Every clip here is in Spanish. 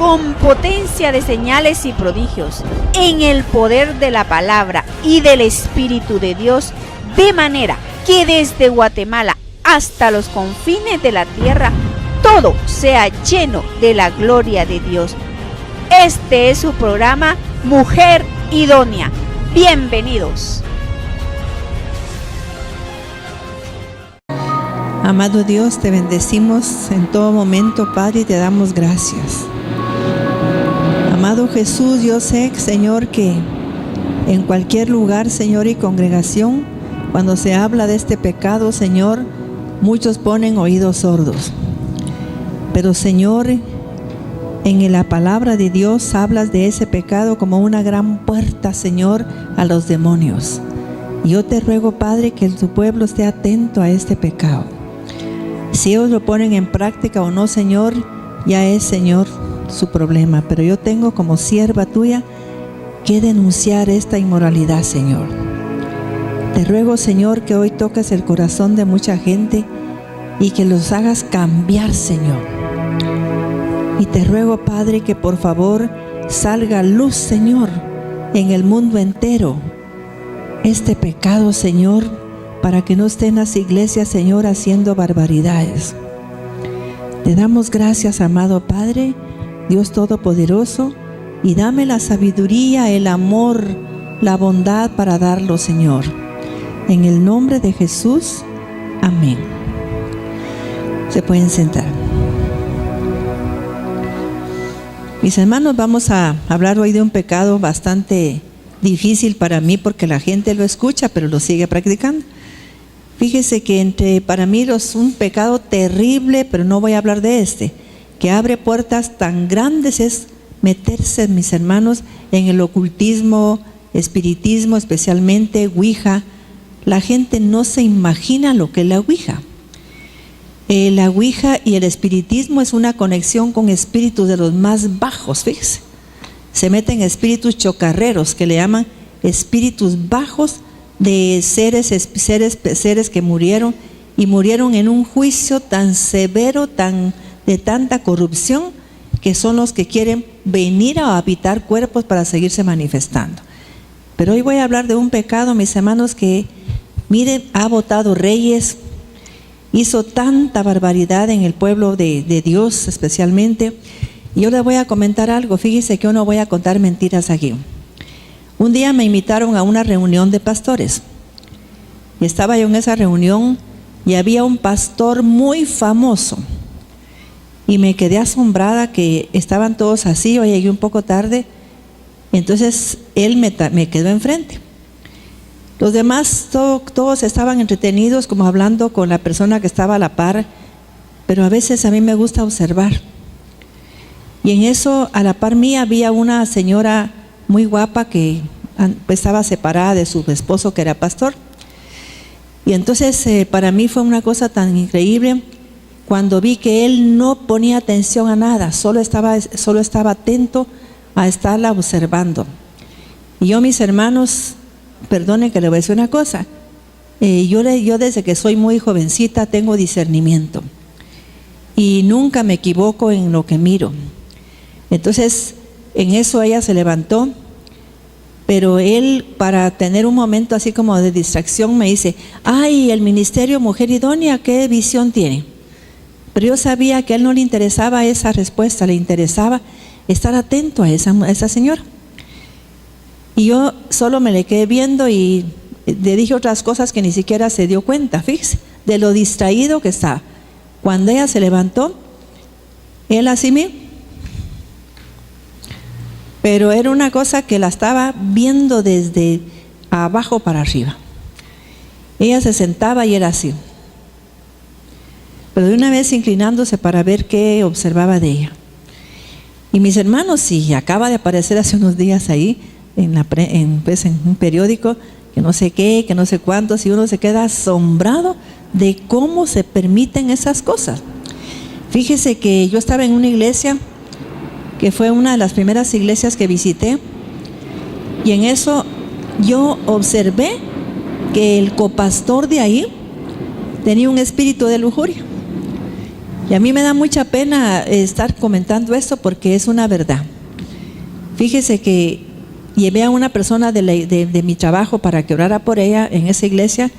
con potencia de señales y prodigios, en el poder de la palabra y del Espíritu de Dios, de manera que desde Guatemala hasta los confines de la tierra, todo sea lleno de la gloria de Dios. Este es su programa Mujer Idónea. Bienvenidos. Amado Dios, te bendecimos en todo momento, Padre, y te damos gracias. Amado Jesús, yo sé, Señor, que en cualquier lugar, Señor, y congregación, cuando se habla de este pecado, Señor, muchos ponen oídos sordos. Pero, Señor, en la palabra de Dios hablas de ese pecado como una gran puerta, Señor, a los demonios. Yo te ruego, Padre, que tu pueblo esté atento a este pecado. Si ellos lo ponen en práctica o no, Señor, ya es, Señor, su problema. Pero yo tengo como sierva tuya que denunciar esta inmoralidad, Señor. Te ruego, Señor, que hoy toques el corazón de mucha gente y que los hagas cambiar, Señor. Y te ruego, Padre, que por favor salga luz, Señor, en el mundo entero este pecado, Señor, para que no estén las iglesias, Señor, haciendo barbaridades. Te damos gracias, amado Padre, Dios Todopoderoso, y dame la sabiduría, el amor, la bondad para darlo, Señor. En el nombre de Jesús, amén. Se pueden sentar. Mis hermanos, vamos a hablar hoy de un pecado bastante difícil para mí porque la gente lo escucha, pero lo sigue practicando. Fíjese que para mí es un pecado terrible, pero no voy a hablar de este, que abre puertas tan grandes, es meterse, mis hermanos, en el ocultismo, espiritismo, especialmente Ouija. La gente no se imagina lo que es la Ouija. La Ouija y el espiritismo es una conexión con espíritus de los más bajos, fíjese. Se meten espíritus chocarreros, que le llaman espíritus bajos, de seres que murieron, y murieron en un juicio tan severo, de tanta corrupción, que son los que quieren venir a habitar cuerpos para seguirse manifestando. Pero hoy voy a hablar de un pecado, mis hermanos, que, miren, ha botado reyes, hizo tanta barbaridad en el pueblo de Dios especialmente. Y yo les voy a comentar algo. Fíjense que yo no voy a contar mentiras aquí. Un día me invitaron a una reunión de pastores. Y estaba yo en esa reunión y había un pastor muy famoso. Y me quedé asombrada que estaban todos así. Yo llegué un poco tarde. Entonces él me quedó enfrente. Los demás todos estaban entretenidos, como hablando con la persona que estaba a la par. Pero a veces a mí me gusta observar. Y en eso, a la par mía, había una señora muy guapa que estaba separada de su esposo, que era pastor. Y entonces para mí fue una cosa tan increíble cuando vi que él no ponía atención a nada, solo estaba atento a estarla observando. Y yo, mis hermanos, perdonen que le voy a decir una cosa, yo desde que soy muy jovencita tengo discernimiento y nunca me equivoco en lo que miro. Entonces en eso ella se levantó, pero él, para tener un momento así como de distracción, me dice: ay, el ministerio Mujer Idónea, ¿qué visión tiene? Pero yo sabía que a él no le interesaba esa respuesta, le interesaba estar atento a esa señora. Y yo solo me le quedé viendo y le dije otras cosas que ni siquiera se dio cuenta, fíjese, de lo distraído que estaba. Cuando ella se levantó, él así mismo, pero era una cosa que la estaba viendo desde abajo para arriba. Ella se sentaba y era así, pero de una vez inclinándose para ver qué observaba de ella. Y mis hermanos, sí, acaba de aparecer hace unos días ahí en un periódico, que no sé qué, que no sé cuántos, y uno se queda asombrado de cómo se permiten esas cosas. Fíjese que yo estaba en una iglesia que fue una de las primeras iglesias que visité, y en eso yo observé que el copastor de ahí tenía un espíritu de lujuria. Y a mí me da mucha pena estar comentando esto porque es una verdad. Fíjese que llevé a una persona de mi trabajo para que orara por ella en esa iglesia,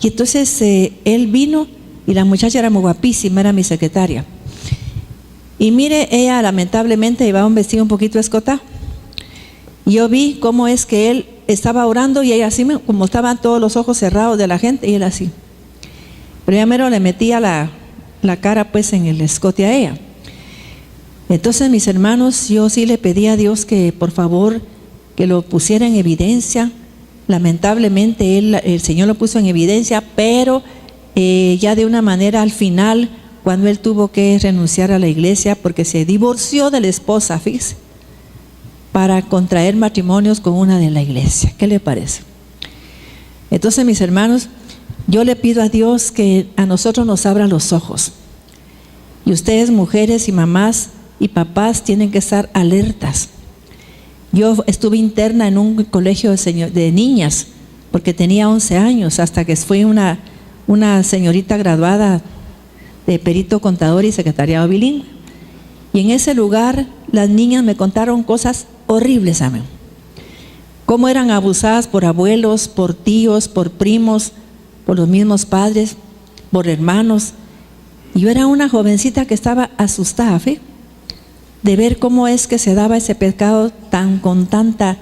y entonces él vino y la muchacha era muy guapísima, era mi secretaria. Y mire, ella lamentablemente llevaba un vestido un poquito escotado. Y yo vi cómo es que él estaba orando y ella así, como estaban todos los ojos cerrados de la gente, y él así. Pero ya mero le metía la cara pues en el escote a ella. Entonces, mis hermanos, yo sí le pedí a Dios que por favor que lo pusiera en evidencia. Lamentablemente el Señor lo puso en evidencia, pero ya de una manera al final, cuando él tuvo que renunciar a la iglesia porque se divorció de la esposa, fíjese, para contraer matrimonios con una de la iglesia. ¿Qué le parece? Entonces, mis hermanos, yo le pido a Dios que a nosotros nos abra los ojos. Y ustedes, mujeres y mamás y papás, tienen que estar alertas. Yo estuve interna en un colegio de niñas porque tenía 11 años, hasta que fui una señorita graduada de perito contador y secretariado bilingüe. Y en ese lugar las niñas me contaron cosas horribles, amén. Cómo eran abusadas por abuelos, por tíos, por primos, por los mismos padres, por hermanos. Y yo era una jovencita que estaba asustada, ¿sí?, de ver cómo es que se daba ese pecado con tanta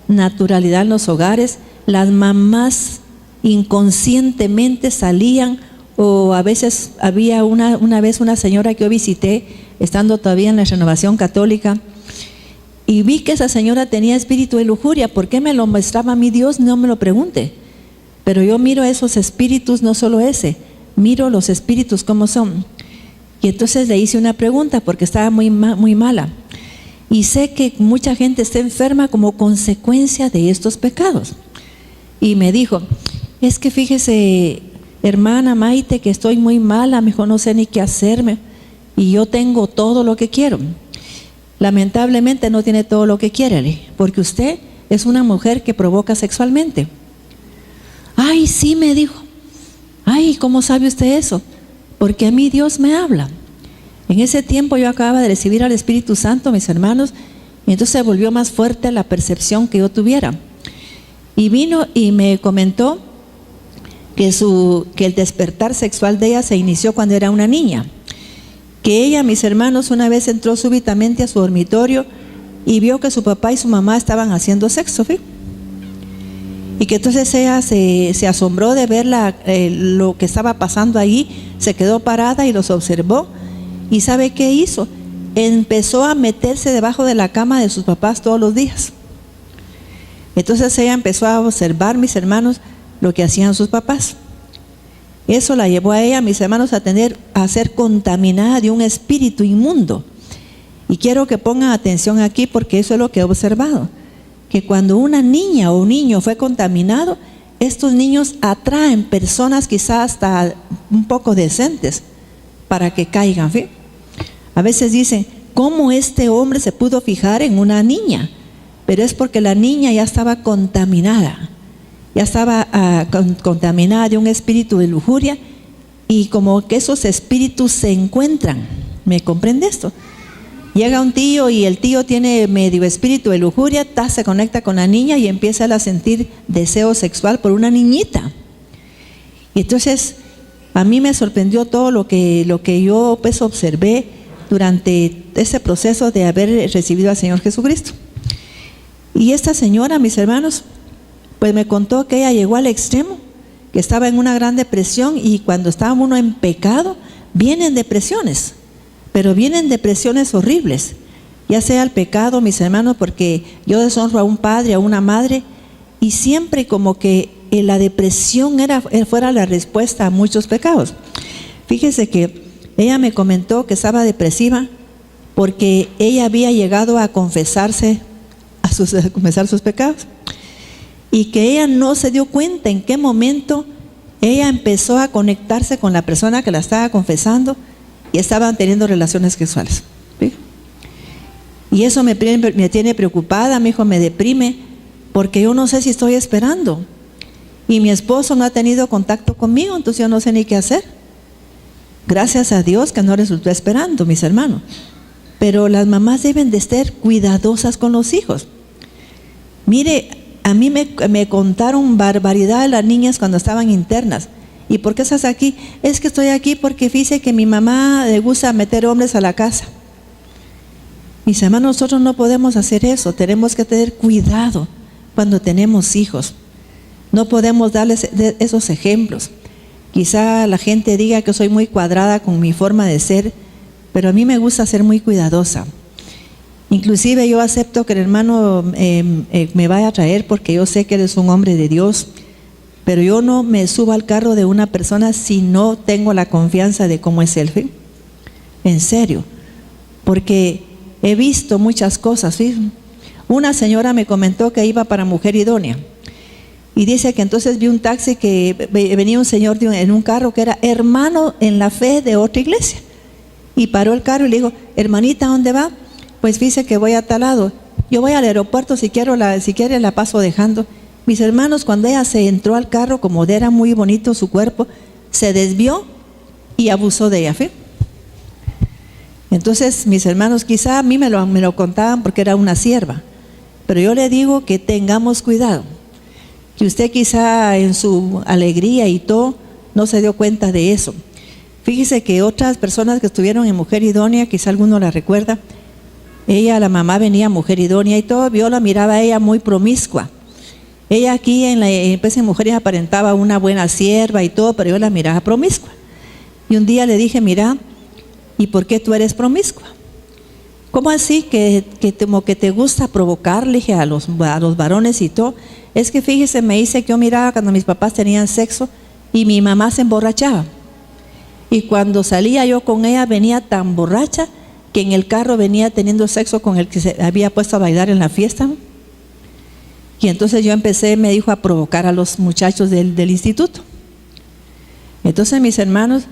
naturalidad en los hogares. Las mamás inconscientemente salían, o a veces había una vez una señora que yo visité, estando todavía en la Renovación Católica, y vi que esa señora tenía espíritu de lujuria. ¿Por qué me lo mostraba a mí Dios? No me lo pregunte. Pero yo miro esos espíritus, no solo ese, miro los espíritus cómo son. Y entonces le hice una pregunta porque estaba muy mala. Y sé que mucha gente está enferma como consecuencia de estos pecados. Y me dijo, es que fíjese, hermana Maite, que estoy muy mala, mejor no sé ni qué hacerme. Y yo tengo todo lo que quiero. Lamentablemente no tiene todo lo que quiere, porque usted es una mujer que provoca sexualmente. Ay, sí, me dijo. Ay, ¿cómo sabe usted eso? Porque a mí Dios me habla. En ese tiempo yo acababa de recibir al Espíritu Santo, mis hermanos, y entonces se volvió más fuerte la percepción que yo tuviera. Y vino y me comentó que el despertar sexual de ella se inició cuando era una niña. Que ella, mis hermanos, una vez entró súbitamente a su dormitorio y vio que su papá y su mamá estaban haciendo sexo, ¿sí? Y que entonces ella se asombró de ver lo que estaba pasando ahí, se quedó parada y los observó. ¿Y sabe qué hizo? Empezó a meterse debajo de la cama de sus papás todos los días. Entonces ella empezó a observar, mis hermanos, lo que hacían sus papás. Eso la llevó a ella, mis hermanos, a ser contaminada de un espíritu inmundo. Y quiero que pongan atención aquí, porque eso es lo que he observado. Que cuando una niña o un niño fue contaminado, estos niños atraen personas quizás hasta un poco decentes para que caigan, ¿sí? A veces dicen, ¿cómo este hombre se pudo fijar en una niña? Pero es porque la niña ya estaba contaminada. Ya estaba contaminada de un espíritu de lujuria, y como que esos espíritus se encuentran. ¿Me comprende esto? Llega un tío y el tío tiene medio espíritu de lujuria, se conecta con la niña y empieza a sentir deseo sexual por una niñita. Y entonces a mí me sorprendió todo lo que yo pues observé durante ese proceso de haber recibido al Señor Jesucristo. Y esta señora, mis hermanos, pues me contó que ella llegó al extremo, que estaba en una gran depresión, y cuando estaba uno en pecado, vienen depresiones, pero vienen depresiones horribles, ya sea el pecado, mis hermanos, porque yo deshonro a un padre, a una madre, y siempre como que la depresión fuera la respuesta a muchos pecados. Fíjese que ella me comentó que estaba depresiva porque ella había llegado a confesar sus pecados, y que ella no se dio cuenta en qué momento ella empezó a conectarse con la persona que la estaba confesando y estaban teniendo relaciones sexuales, ¿sí? Y eso me tiene preocupada, mi hijo, me deprime, porque yo no sé si estoy esperando, y mi esposo no ha tenido contacto conmigo, entonces yo no sé ni qué hacer. Gracias a Dios que no resultó esperando, mis hermanos. Pero las mamás deben de ser cuidadosas con los hijos. Mire, a mí me contaron barbaridad de las niñas cuando estaban internas. ¿Y por qué estás aquí? Es que estoy aquí porque fíjese que mi mamá le gusta meter hombres a la casa. Mis hermanos, nosotros no podemos hacer eso. Tenemos que tener cuidado cuando tenemos hijos. No podemos darles esos ejemplos. Quizá la gente diga que soy muy cuadrada con mi forma de ser, pero a mí me gusta ser muy cuidadosa. Inclusive yo acepto que el hermano me vaya a traer porque yo sé que él es un hombre de Dios, pero yo no me subo al carro de una persona si no tengo la confianza de cómo es él. ¿Sí? En serio, porque he visto muchas cosas. ¿Sí? Una señora me comentó que iba para Mujer Idónea y dice que entonces vi un taxi que venía un señor en un carro que era hermano en la fe de otra iglesia y paró el carro y le dijo: hermanita, ¿a dónde va? Pues dice que voy a tal lado. Yo voy al aeropuerto, si quiere la paso dejando. Mis hermanos, cuando ella se entró al carro, como era muy bonito su cuerpo, se desvió y abusó de ella. ¿Sí? Entonces, mis hermanos, quizá a mí me lo contaban porque era una sierva, pero yo le digo que tengamos cuidado, que usted quizá en su alegría y todo no se dio cuenta de eso. Fíjese que otras personas que estuvieron en Mujer Idónea, quizá alguno la recuerda, ella, la mamá venía a Mujer Idónea y todo, yo la miraba a ella muy promiscua. Ella aquí en Mujer Idónea aparentaba una buena sierva y todo, pero yo la miraba promiscua. Y un día le dije: mira, ¿y por qué tú eres promiscua? ¿Cómo así que como que te gusta provocarle a los varones y todo? Es que fíjese, me dice que yo miraba cuando mis papás tenían sexo y mi mamá se emborrachaba. Y cuando salía yo con ella venía tan borracha que en el carro venía teniendo sexo con el que se había puesto a bailar en la fiesta. Y entonces yo empecé, me dijo, a provocar a los muchachos del instituto. Entonces, mis hermanos,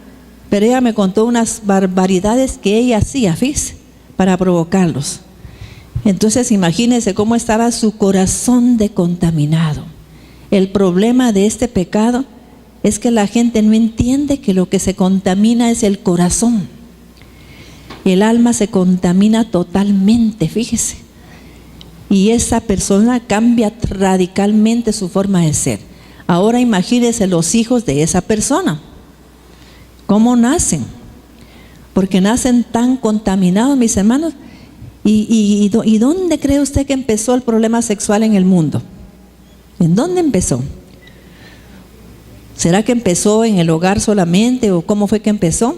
pero ella me contó unas barbaridades que ella hacía, fíjese, para provocarlos. Entonces, imagínense cómo estaba su corazón de contaminado. El problema de este pecado es que la gente no entiende que lo que se contamina es el corazón. El alma se contamina totalmente, fíjese. Y esa persona cambia radicalmente su forma de ser. Ahora imagínense los hijos de esa persona. ¿Cómo nacen? Porque nacen tan contaminados, mis hermanos. ¿Y dónde cree usted que empezó el problema sexual en el mundo? ¿En dónde empezó? ¿Será que empezó en el hogar solamente o cómo fue que empezó?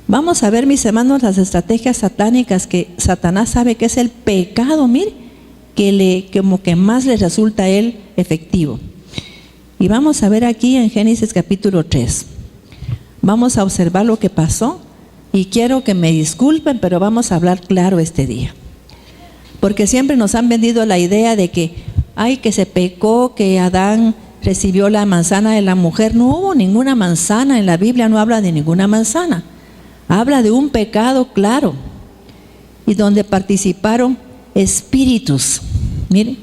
Vamos a ver, mis hermanos, las estrategias satánicas que Satanás sabe que es el pecado, mire, como que más le resulta a él efectivo. Y vamos a ver aquí en Génesis capítulo 3. Vamos a observar lo que pasó y quiero que me disculpen, pero vamos a hablar claro este día. Porque siempre nos han vendido la idea de que, que se pecó, que Adán recibió la manzana de la mujer. No hubo ninguna manzana, en la Biblia no habla de ninguna manzana. Habla de un pecado claro y donde participaron espíritus. Mire,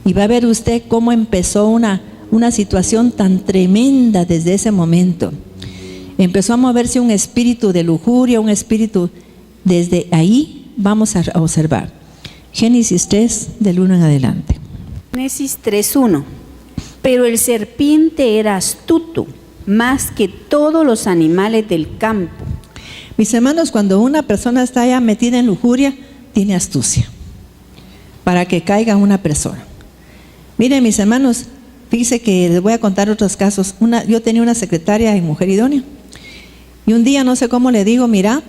y va a ver usted cómo empezó una situación tan tremenda desde ese momento. Empezó a moverse un espíritu de lujuria, un espíritu, desde ahí vamos a observar. Génesis 3, del 1 en adelante. Génesis 3:1. Pero el serpiente era astuto, más que todos los animales del campo. Mis hermanos, cuando una persona está ya metida en lujuria, tiene astucia para que caiga una persona. Miren, mis hermanos, fíjense que les voy a contar otros casos. Yo tenía una secretaria en Mujer Idónea y un día no sé cómo le digo: mira,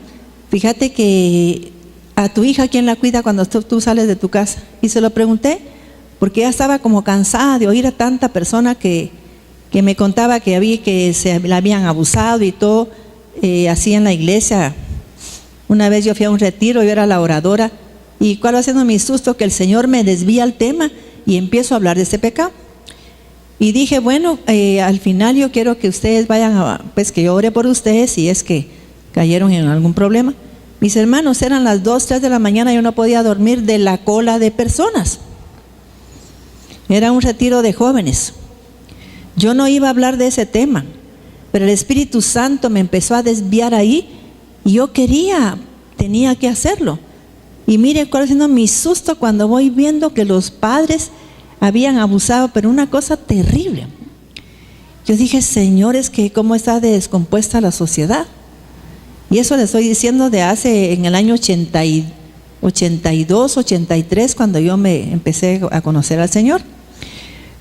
fíjate que a tu hija, ¿quién la cuida cuando tú sales de tu casa? Y se lo pregunté porque ella estaba como cansada de oír a tanta persona que me contaba que la habían abusado y todo. Así en la iglesia. Una vez yo fui a un retiro, yo era la oradora, y cuál va siendo mi susto que el Señor me desvía el tema y empiezo a hablar de este pecado. Y dije, bueno, al final yo quiero que ustedes vayan pues que yo ore por ustedes si es que cayeron en algún problema. Mis hermanos, eran las 2, 3 de la mañana, yo no podía dormir de la cola de personas. Era un retiro de jóvenes. Yo no iba a hablar de ese tema, pero el Espíritu Santo me empezó a desviar ahí y yo tenía que hacerlo. Y mire cuál es siendo mi susto cuando voy viendo que los padres habían abusado, pero una cosa terrible. Yo dije, Señor, es que cómo está descompuesta la sociedad. Y eso le estoy diciendo en el año 82, 83, cuando yo me empecé a conocer al Señor.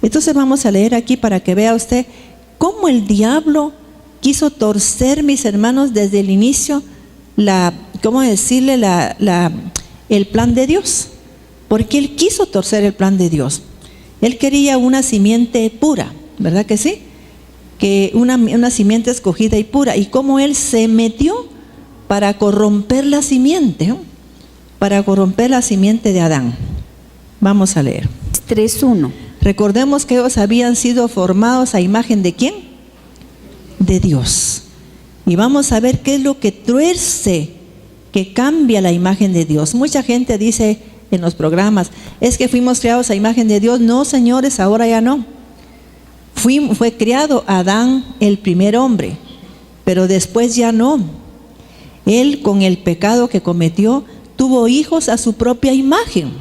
Entonces vamos a leer aquí para que vea usted cómo el diablo quiso torcer, mis hermanos, desde el inicio, el plan de Dios. Porque él quiso torcer el plan de Dios. Él quería una simiente pura, ¿verdad que sí? Que una simiente escogida y pura. Y cómo él se metió para corromper la simiente, ¿no? Para corromper la simiente de Adán. Vamos a leer. 3:1. Recordemos que ellos habían sido formados a imagen ¿de quién? De Dios. Y vamos a ver qué es lo que tuerce, que cambia la imagen de Dios. Mucha gente dice en los programas, es que fuimos creados a imagen de Dios. No, señores, ahora ya no. Fue creado Adán, el primer hombre, pero después ya no. Él, con el pecado que cometió, tuvo hijos a su propia imagen,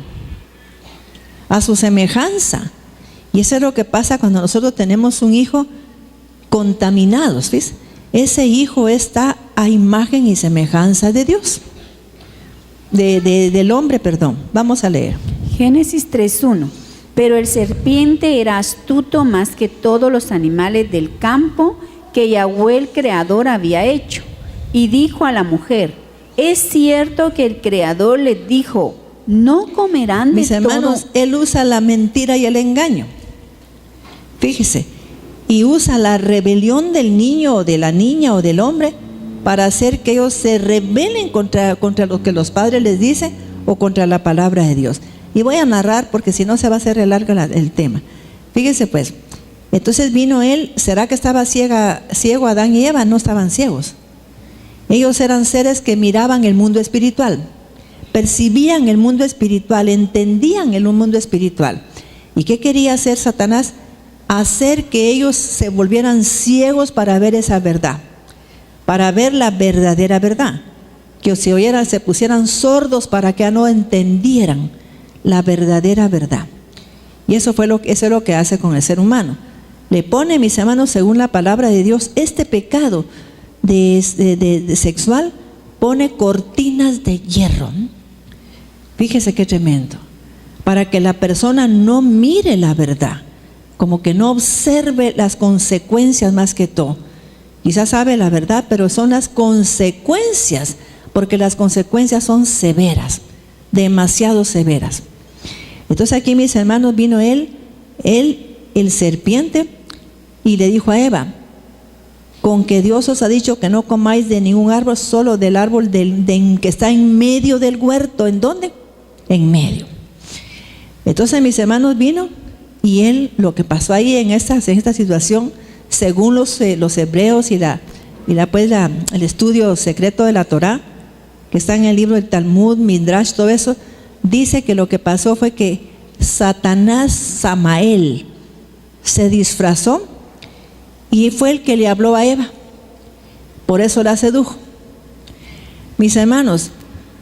a su semejanza. Y eso es lo que pasa cuando nosotros tenemos un hijo contaminado, ¿ves? Ese hijo está a imagen y semejanza de Dios, del hombre, perdón. Vamos a leer. Génesis 3:1. Pero el serpiente era astuto más que todos los animales del campo que Yahweh el Creador había hecho. Y dijo a la mujer, es cierto que el Creador les dijo, no comerán de mis hermanos, todo. él usa la mentira y el engaño. Fíjese, y usa la rebelión del niño o de la niña o del hombre para hacer que ellos se rebelen contra lo que los padres les dicen o contra la palabra de Dios. Y voy a narrar porque si no se va a hacer largo el tema. Fíjese pues, entonces vino él, ¿será que estaba ciego Adán y Eva? No estaban ciegos. Ellos eran seres que miraban el mundo espiritual, percibían el mundo espiritual, entendían el mundo espiritual. ¿Y qué quería hacer Satanás? Hacer que ellos se volvieran ciegos para ver esa verdad, para ver la verdadera verdad, que se pusieran sordos para que no entendieran la verdadera verdad. Y eso es lo que hace con el ser humano. Le pone, mis hermanos, según la palabra de Dios, este pecado de sexual, pone cortinas de hierro. Fíjese qué tremendo. Para que la persona no mire la verdad, como que no observe las consecuencias más que todo. Quizás sabe la verdad, pero son las consecuencias, porque las consecuencias son severas, demasiado severas. Entonces aquí, mis hermanos, vino el serpiente, y le dijo a Eva, con que Dios os ha dicho que no comáis de ningún árbol, solo del árbol que está en medio del huerto. ¿En dónde? En medio. Entonces, mis hermanos, vino, y él, lo que pasó ahí en esta situación, según los hebreos y el estudio secreto de la Torá, que está en el libro del Talmud, Midrash, todo eso, dice que lo que pasó fue que Satanás, Samael, se disfrazó y fue el que le habló a Eva. Por eso la sedujo. Mis hermanos,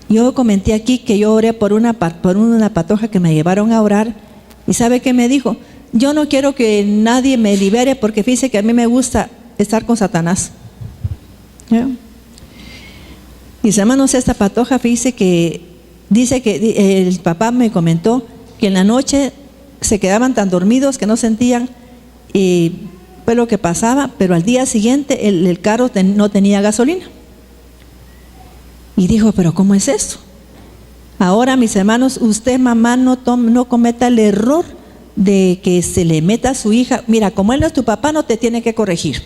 yo comenté aquí que yo oré por una patoja que me llevaron a orar, y ¿sabe qué me dijo? Yo no quiero que nadie me libere porque fíjese que a mí me gusta estar con Satanás. ¿Ya? Mis hermanos, esta patoja, fíjese que dice que el papá me comentó que en la noche se quedaban tan dormidos que no sentían fue lo que pasaba, pero al día siguiente el carro no tenía gasolina. Y dijo, pero ¿cómo es esto? Ahora, mis hermanos, usted, mamá, no cometa el error de que se le meta a su hija. Mira, como él no es tu papá, no te tiene que corregir.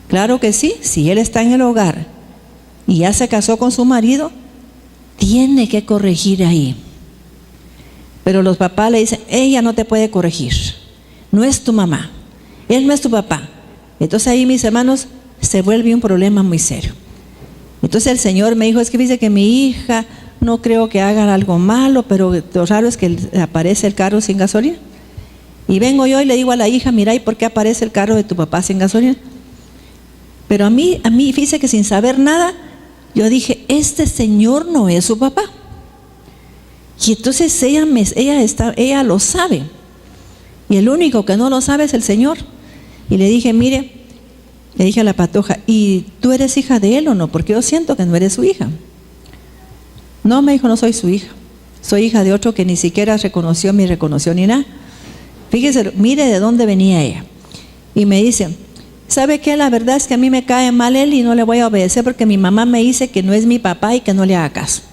Claro que sí, si él está en el hogar y ya se casó con su marido, tiene que corregir ahí. Pero los papás le dicen, ella no te puede corregir, no es tu mamá, él no es tu papá. Entonces ahí, mis hermanos, se vuelve un problema muy serio. Entonces el Señor me dijo, es que dice que mi hija, no creo que haga algo malo, pero lo raro es que aparece el carro sin gasolina. Y vengo yo y le digo a la hija, mira, ¿y por qué aparece el carro de tu papá sin gasolina? Pero a mí, fíjese que sin saber nada, yo dije, este señor no es su papá. Y entonces ella lo sabe. Y el único que no lo sabe es el Señor. Y le dije, mire, le dije a la patoja, ¿y tú eres hija de él o no? Porque yo siento que no eres su hija. No, me dijo, no soy su hija. Soy hija de otro que ni siquiera me reconoció ni nada. Fíjese, mire de dónde venía ella. Y me dice, ¿sabe qué? La verdad es que a mí me cae mal él y no le voy a obedecer porque mi mamá me dice que no es mi papá y que no le haga caso.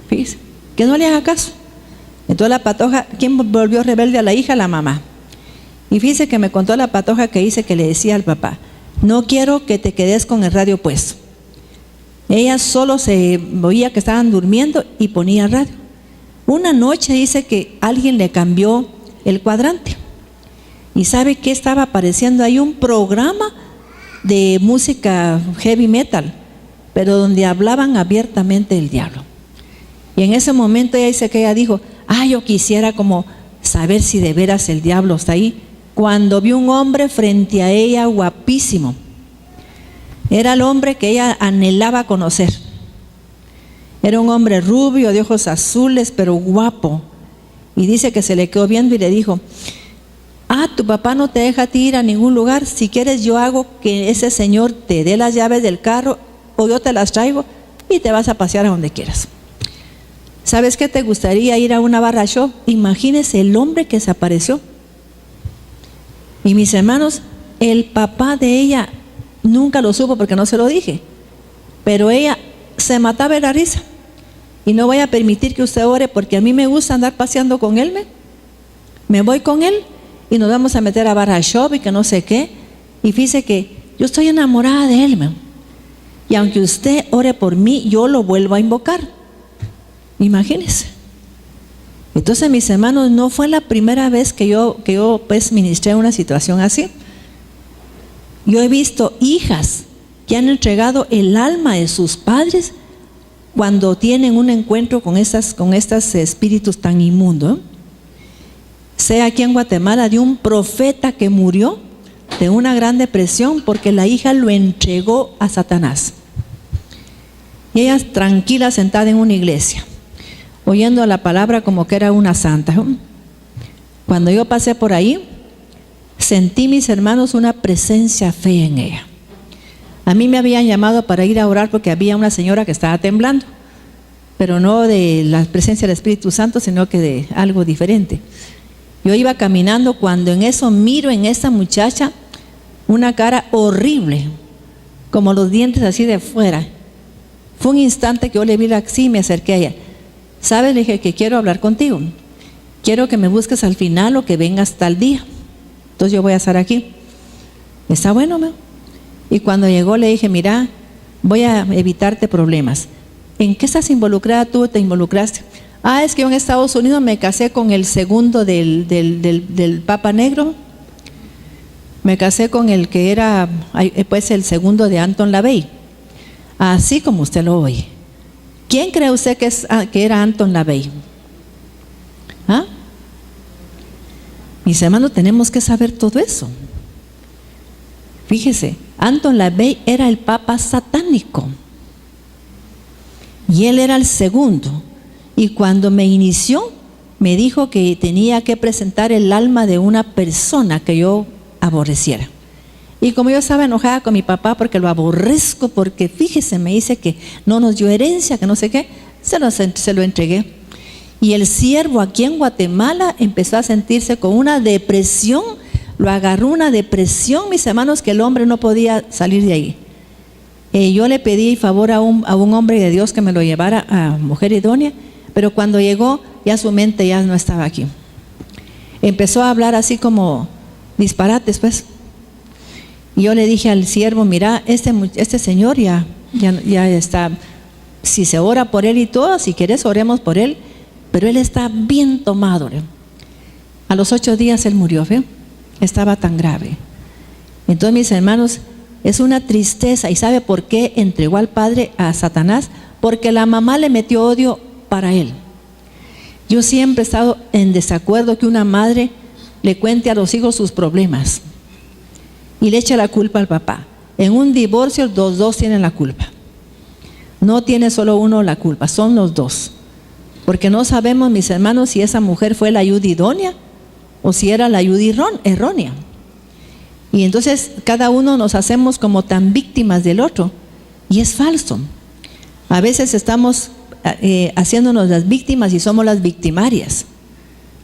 Fíjese, que no le haga caso. Entonces la patoja, ¿quién volvió rebelde a la hija? La mamá. Y fíjese que me contó la patoja que dice que le decía al papá, no quiero que te quedes con el radio puesto. Ella solo se oía que estaban durmiendo y ponía radio. Una noche dice que alguien le cambió el cuadrante. ¿Y sabe qué estaba apareciendo? Hay un programa de música heavy metal, pero donde hablaban abiertamente del diablo. Y en ese momento ella dice que ella dijo, yo quisiera como saber si de veras el diablo está ahí. Cuando vio un hombre frente a ella guapísimo. Era el hombre que ella anhelaba conocer. Era un hombre rubio, de ojos azules, pero guapo. Y dice que se le quedó viendo y le dijo, tu papá no te deja a ti ir a ningún lugar. Si quieres yo hago que ese señor te dé las llaves del carro o yo te las traigo y te vas a pasear a donde quieras. ¿Sabes qué? ¿Te gustaría ir a una barra show? Imagínese el hombre que se apareció. Y mis hermanos, el papá de ella nunca lo supo porque no se lo dije. Pero ella se mataba de la risa. Y no voy a permitir que usted ore porque a mí me gusta andar paseando con él. Me voy con él y nos vamos a meter a barra shop y que no sé qué. Y fíjese que yo estoy enamorada de él. Y aunque usted ore por mí, yo lo vuelvo a invocar. Imagínese. Entonces, mis hermanos, no fue la primera vez que yo pues ministré una situación así. Yo he visto hijas que han entregado el alma de sus padres cuando tienen un encuentro con estos espíritus tan inmundos. Sea aquí en Guatemala de un profeta que murió de una gran depresión porque la hija lo entregó a Satanás. Y ella tranquila sentada en una iglesia, oyendo la palabra como que era una santa. Cuando yo pasé por ahí, sentí, mis hermanos, una presencia fea en ella. A mí me habían llamado para ir a orar porque había una señora que estaba temblando, pero no de la presencia del Espíritu Santo, sino que de algo diferente. Yo iba caminando cuando en eso miro en esa muchacha una cara horrible, como los dientes así de fuera. Fue un instante que yo le vi así y me acerqué a ella. ¿Sabes? Le dije que quiero hablar contigo. Quiero que me busques al final o que vengas tal día. Entonces yo voy a estar aquí. Está bueno, ¿no? Y cuando llegó le dije, mira, voy a evitarte problemas. ¿En qué estás involucrada tú? ¿Te involucraste? Es que yo en Estados Unidos me casé con el segundo del Papa Negro. Me casé con el que era pues el segundo de Anton LaVey. Así como usted lo oye. ¿Quién cree usted que era Anton LaVey? Mis hermanos, tenemos que saber todo eso. Fíjese, Anton LaVey era el papa satánico. Y él era el segundo. Y cuando me inició, me dijo que tenía que presentar el alma de una persona que yo aborreciera. Y como yo estaba enojada con mi papá porque lo aborrezco, porque fíjese, me dice que no nos dio herencia, que no sé qué, se lo entregué. Y el siervo aquí en Guatemala empezó a sentirse con una depresión, lo agarró una depresión, mis hermanos, que el hombre no podía salir de ahí. Yo le pedí favor a un hombre de Dios que me lo llevara a Mujer Idónea, pero cuando llegó ya su mente ya no estaba aquí. Empezó a hablar así como disparates, pues. Y yo le dije al siervo, mira, este señor ya está, si se ora por él y todo, si quieres oremos por él, pero él está bien tomado. A los 8 días él murió, ¿ve? Estaba tan grave. Entonces, mis hermanos, es una tristeza. ¿Y sabe por qué entregó al padre a Satanás? Porque la mamá le metió odio para él. Yo siempre he estado en desacuerdo que una madre le cuente a los hijos sus problemas y le echa la culpa al papá. En un divorcio los dos tienen la culpa. No tiene solo uno la culpa, son los dos. Porque no sabemos, mis hermanos, si esa mujer fue la ayuda idónea o si era la ayuda errónea. Y entonces cada uno nos hacemos como tan víctimas del otro. Y es falso. A veces estamos haciéndonos las víctimas y somos las victimarias.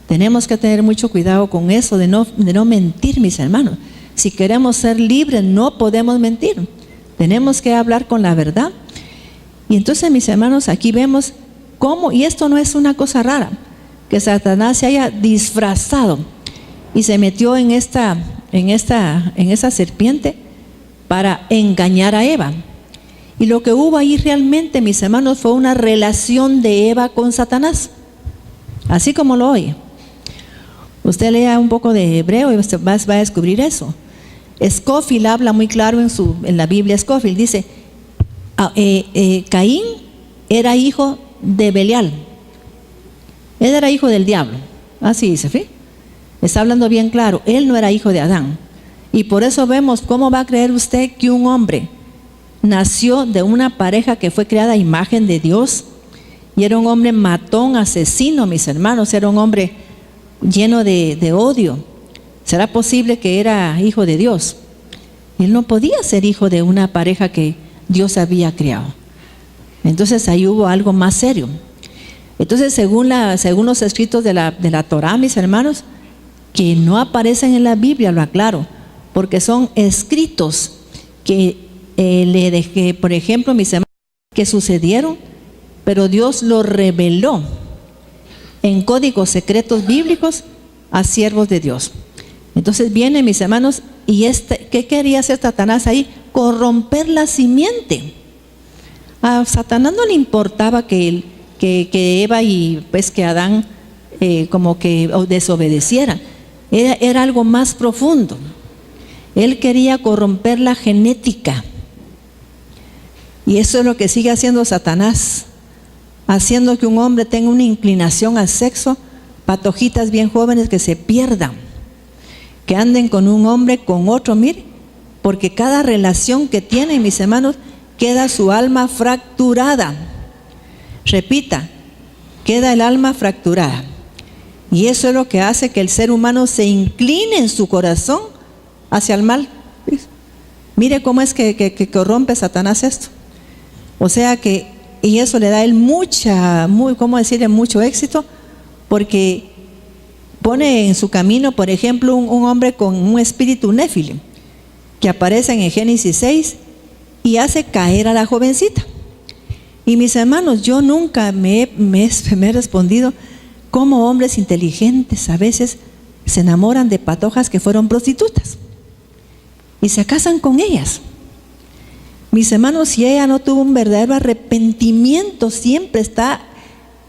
Tenemos que tener mucho cuidado con eso, de no mentir, mis hermanos. Si queremos ser libres, no podemos mentir. Tenemos que hablar con la verdad. Y entonces, mis hermanos, aquí vemos cómo, y esto no es una cosa rara, que Satanás se haya disfrazado y se metió en esa serpiente para engañar a Eva. Y lo que hubo ahí realmente, mis hermanos, fue una relación de Eva con Satanás, así como lo oye. Usted lea un poco de hebreo y va a descubrir eso. Scofield habla muy claro en la Biblia. Scofield dice, Caín era hijo de Belial. Él era hijo del diablo. Así dice, ¿sí? Está hablando bien claro. Él no era hijo de Adán. Y por eso vemos cómo va a creer usted que un hombre nació de una pareja que fue creada a imagen de Dios y era un hombre matón, asesino, mis hermanos. Era un hombre lleno de odio. ¿Será posible que era hijo de Dios? Él no podía ser hijo de una pareja que Dios había creado. Entonces ahí hubo algo más serio. Entonces según los escritos de la Torá, mis hermanos, que no aparecen en la Biblia, lo aclaro, porque son escritos que le dejé, por ejemplo, mis hermanos, que sucedieron, pero Dios lo reveló en códigos secretos bíblicos a siervos de Dios. Entonces viene, mis hermanos, y ¿qué quería hacer Satanás ahí? Corromper la simiente. A Satanás no le importaba que Eva y pues que Adán como que desobedecieran. Era algo más profundo. Él quería corromper la genética. Y eso es lo que sigue haciendo Satanás, haciendo que un hombre tenga una inclinación al sexo, patojitas bien jóvenes que se pierdan, que anden con un hombre, con otro, mire, porque cada relación que tienen, mis hermanos, queda su alma fracturada. Repita, queda el alma fracturada. Y eso es lo que hace que el ser humano se incline en su corazón hacia el mal. Mire cómo es que corrompe Satanás esto. O sea que, y eso le da a él mucho éxito, porque pone en su camino, por ejemplo, un hombre con un espíritu néfilim, que aparece en Génesis 6 y hace caer a la jovencita. Y mis hermanos, yo nunca me he respondido cómo hombres inteligentes a veces se enamoran de patojas que fueron prostitutas y se casan con ellas. Mis hermanos, si ella no tuvo un verdadero arrepentimiento, siempre está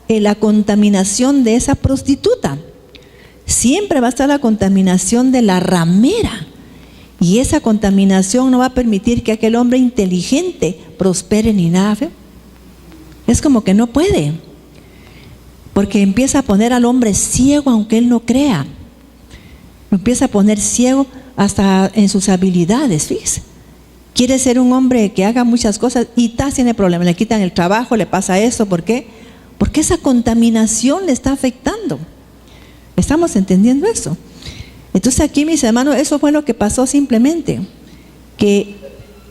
en la contaminación de esa prostituta. Siempre va a estar la contaminación de la ramera. Y esa contaminación no va a permitir que aquel hombre inteligente prospere ni nada. Es como que no puede. Porque empieza a poner al hombre ciego aunque él no crea. Lo empieza a poner ciego hasta en sus habilidades, fíjese. Quiere ser un hombre que haga muchas cosas y tiene problemas. Le quitan el trabajo, le pasa esto. ¿Por qué? Porque esa contaminación le está afectando. ¿Estamos entendiendo eso? Entonces aquí, mis hermanos, eso fue lo que pasó simplemente. Que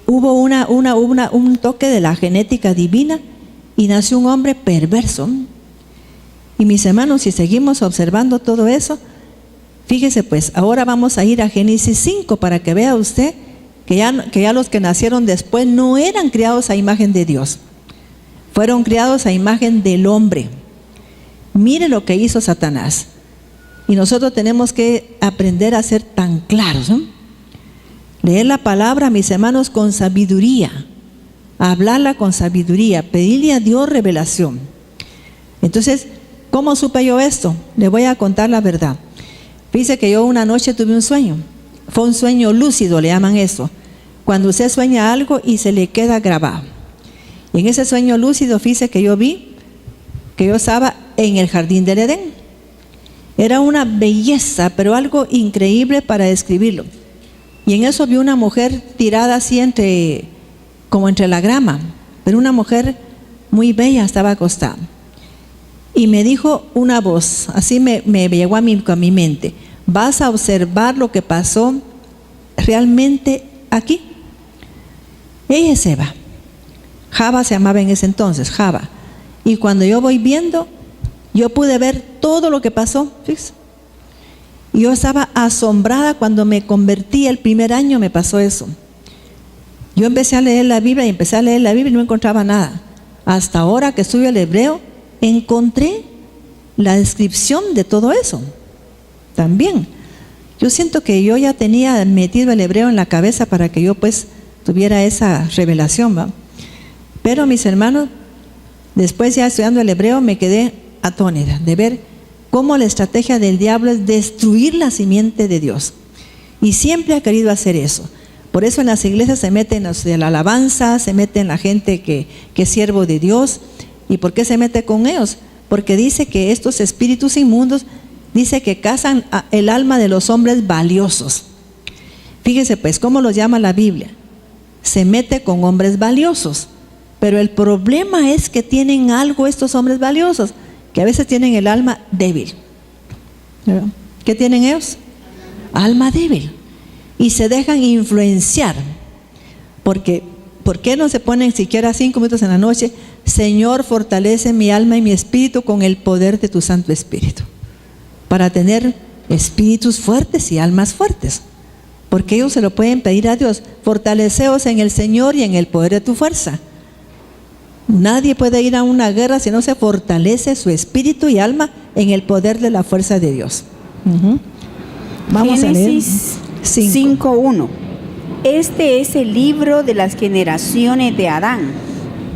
hubo un toque de la genética divina y nació un hombre perverso. Y mis hermanos, si seguimos observando todo eso, fíjese pues, ahora vamos a ir a Génesis 5 para que vea usted que ya los que nacieron después no eran criados a imagen de Dios, fueron criados a imagen del hombre. Mire lo que hizo Satanás. Y nosotros tenemos que aprender a ser tan claros, ¿no? Leer la palabra, mis hermanos, con sabiduría, hablarla con sabiduría, pedirle a Dios revelación. Entonces, ¿cómo supe yo esto? Le voy a contar la verdad. Fíjese que yo una noche tuve un sueño. Fue un sueño lúcido, le llaman eso. Cuando usted sueña algo y se le queda grabado. Y en ese sueño lúcido, fíjese que yo vi que yo estaba en el jardín del Edén. Era una belleza, pero algo increíble para describirlo. Y en eso vi una mujer tirada así como entre la grama, pero una mujer muy bella estaba acostada. Y me dijo una voz, así me llegó a mi mente: vas a observar lo que pasó realmente aquí. Ella es Eva. Java se llamaba en ese entonces, Java. Y cuando yo voy viendo, yo pude ver todo lo que pasó. Fíjese. Yo estaba asombrada cuando me convertí el primer año, me pasó eso. Yo empecé a leer la Biblia y no encontraba nada. Hasta ahora que estudio el hebreo, encontré la descripción de todo eso. También. Yo siento que yo ya tenía metido el hebreo en la cabeza para que yo pues tuviera esa revelación, ¿va? Pero mis hermanos, después ya estudiando el hebreo, me quedé atónita de ver cómo la estrategia del diablo es destruir la simiente de Dios. Y siempre ha querido hacer eso. Por eso en las iglesias se meten de la alabanza, se meten la gente que es siervo de Dios. ¿Y por qué se mete con ellos? Porque dice que estos espíritus inmundos, dice que cazan el alma de los hombres valiosos. Fíjese pues cómo los llama la Biblia. Se mete con hombres valiosos. Pero el problema es que tienen algo estos hombres valiosos, que a veces tienen el alma débil. ¿Qué tienen ellos? Alma débil. Y se dejan influenciar. Porque, ¿por qué no se ponen siquiera 5 minutos en la noche? Señor, fortalece mi alma y mi espíritu con el poder de tu Santo Espíritu. Para tener espíritus fuertes y almas fuertes. Porque ellos se lo pueden pedir a Dios. Fortaleceos en el Señor y en el poder de tu fuerza. Nadie puede ir a una guerra si no se fortalece su espíritu y alma en el poder de la fuerza de Dios. Vamos Génesis a leer 5:1. Este es el libro de las generaciones de Adán,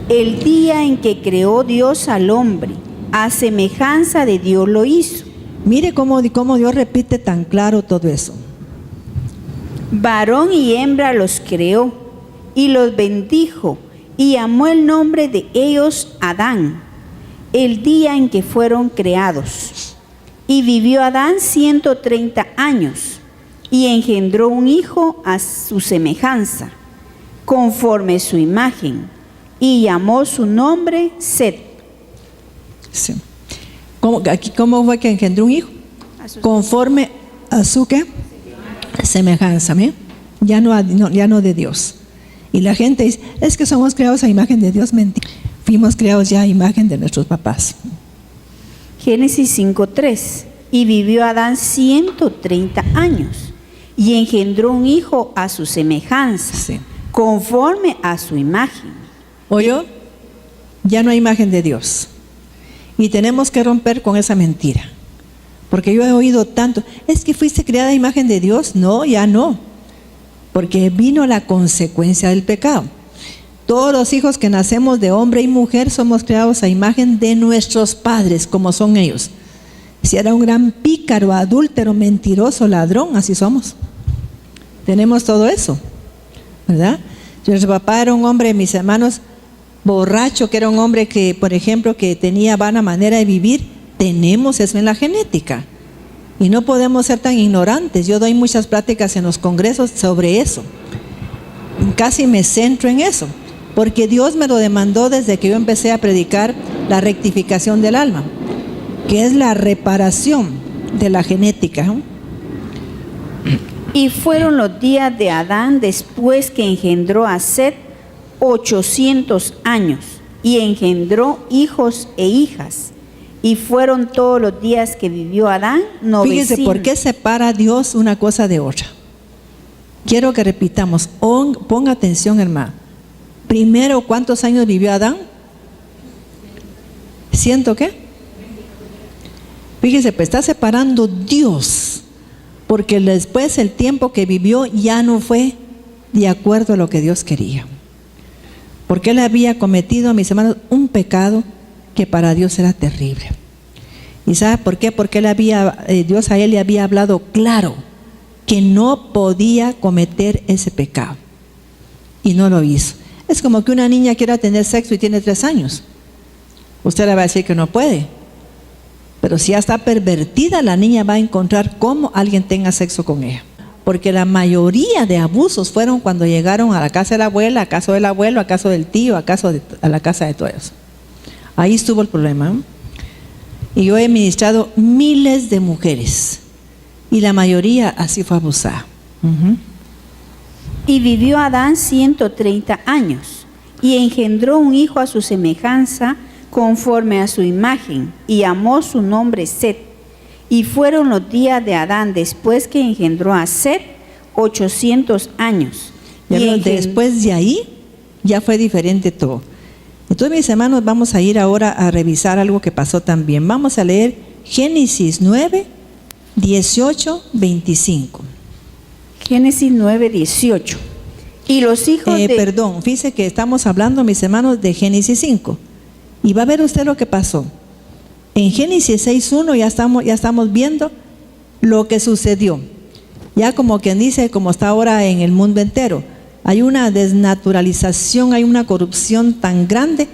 el día en que creó Dios al hombre, a semejanza de Dios lo hizo. Mire cómo Dios repite tan claro todo eso. Varón y hembra los creó y los bendijo. Y llamó el nombre de ellos Adán, el día en que fueron creados. Y vivió Adán 130 años, y engendró un hijo a su semejanza, conforme su imagen, y llamó su nombre Set. Sí. ¿Cómo fue que engendró un hijo? Conforme a su ¿qué? Semejanza, ¿eh? Ya no de Dios. Y la gente dice, es que somos creados a imagen de Dios. Mentira. Fuimos creados ya a imagen de nuestros papás. Génesis 5:3. Y vivió Adán 130 años, y engendró un hijo a su semejanza, sí, conforme a su imagen. ¿Oyó? Ya no hay imagen de Dios. Y tenemos que romper con esa mentira. Porque yo he oído tanto, es que fuiste creada a imagen de Dios. No, ya no. Porque vino la consecuencia del pecado. Todos los hijos que nacemos de hombre y mujer somos creados a imagen de nuestros padres, como son ellos. Si era un gran pícaro, adúltero, mentiroso, ladrón, así somos. Tenemos todo eso, ¿verdad? Si nuestro papá era un hombre, mis hermanos, borracho, que era un hombre que, por ejemplo, que tenía vana manera de vivir, tenemos eso en la genética. Y no podemos ser tan ignorantes. Yo doy muchas pláticas en los congresos sobre eso. Casi me centro en eso. Porque Dios me lo demandó desde que yo empecé a predicar la rectificación del alma, que es la reparación de la genética. Y fueron los días de Adán después que engendró a Set 800 años, y engendró hijos e hijas. Y fueron todos los días que vivió Adán 900. Fíjese por qué separa Dios una cosa de otra. Quiero que repitamos, ponga atención, hermano. Primero, ¿cuántos años vivió Adán? ¿100 qué? Fíjese, pues está separando Dios, porque después el tiempo que vivió ya no fue de acuerdo a lo que Dios quería. Porque él había cometido, mis hermanos, un pecado que para Dios era terrible. ¿Y sabe por qué? Porque Dios a él le había hablado claro que no podía cometer ese pecado. Y no lo hizo. Es como que una niña quiera tener sexo y tiene 3 años. Usted le va a decir que no puede. Pero si ya está pervertida, la niña va a encontrar cómo alguien tenga sexo con ella. porque la mayoría de abusos fueron cuando llegaron a la casa de la abuela, a casa del abuelo, a casa del tío, a la casa de todos. Ahí estuvo el problema. Y yo he ministrado miles de mujeres y la mayoría así fue abusada. Y vivió Adán 130 años y engendró un hijo a su semejanza, conforme a su imagen, y llamó su nombre Set. Y fueron los días de Adán después que engendró a Set 800 años. Después de ahí ya fue diferente todo. Entonces, mis hermanos, vamos a ir ahora a revisar algo que pasó también. Vamos a leer Génesis 9, 18, 25. Génesis 9, 18. Y los hijos Perdón, fíjese que estamos hablando, mis hermanos, de Génesis 5. Y va a ver usted lo que pasó. En Génesis 6.1 ya estamos viendo lo que sucedió. Ya como quien dice, como está ahora en el mundo entero, hay una desnaturalización, hay una corrupción tan grande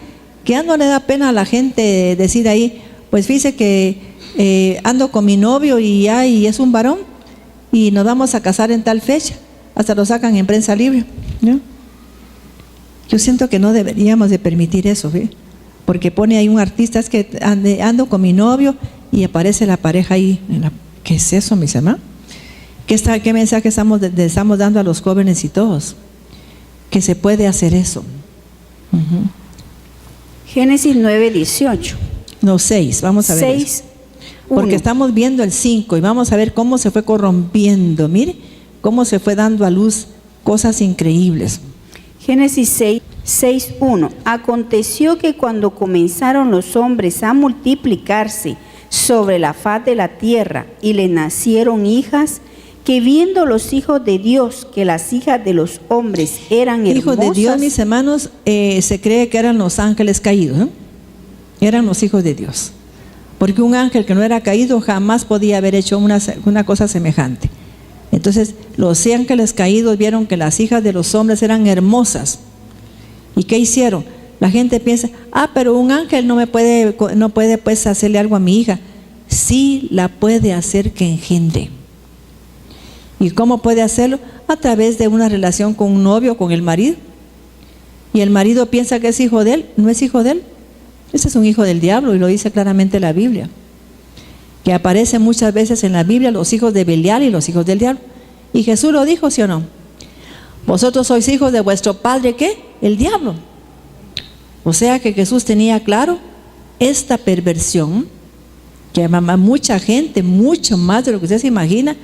que ya no le da pena a la gente decir ahí, pues fíjese que ando con mi novio y es un varón y nos vamos a casar en tal fecha. Hasta lo sacan en prensa libre, ¿no? Yo siento que no deberíamos de permitir eso, ¿sí? Porque pone ahí un artista, es que ando con mi novio y aparece la pareja ahí. ¿Qué es eso, mis hermanos? ¿Qué mensaje estamos dando a los jóvenes y todos? Que se puede hacer eso. Génesis 9, 18. No, 6, vamos a ver 6, porque estamos viendo el 5 y vamos a ver cómo se fue corrompiendo. Mire, cómo se fue dando a luz cosas increíbles. Génesis 6, 1. Aconteció que cuando comenzaron los hombres a multiplicarse sobre la faz de la tierra y le nacieron hijas, que viendo los hijos de Dios que las hijas de los hombres eran hermosas. Hijos de Dios, mis hermanos, se cree que eran los ángeles caídos, ¿no? Eran los hijos de Dios, porque un ángel que no era caído jamás podía haber hecho una cosa semejante. Entonces los ángeles caídos vieron que las hijas de los hombres eran hermosas. ¿Y qué hicieron? La gente piensa, pero un ángel no puede pues hacerle algo a mi hija. Sí la puede hacer que engendre. ¿Y cómo puede hacerlo? A través de una relación con un novio, con el marido. Y el marido piensa que es hijo de él, no es hijo de él. Ese es un hijo del diablo y lo dice claramente la Biblia. Que aparecen muchas veces en la Biblia los hijos de Belial y los hijos del diablo. Y Jesús lo dijo, ¿sí o no? Vosotros sois hijos de vuestro padre, ¿qué? El diablo. O sea que Jesús tenía claro esta perversión, que mucha gente, mucho más de lo que usted se imagina,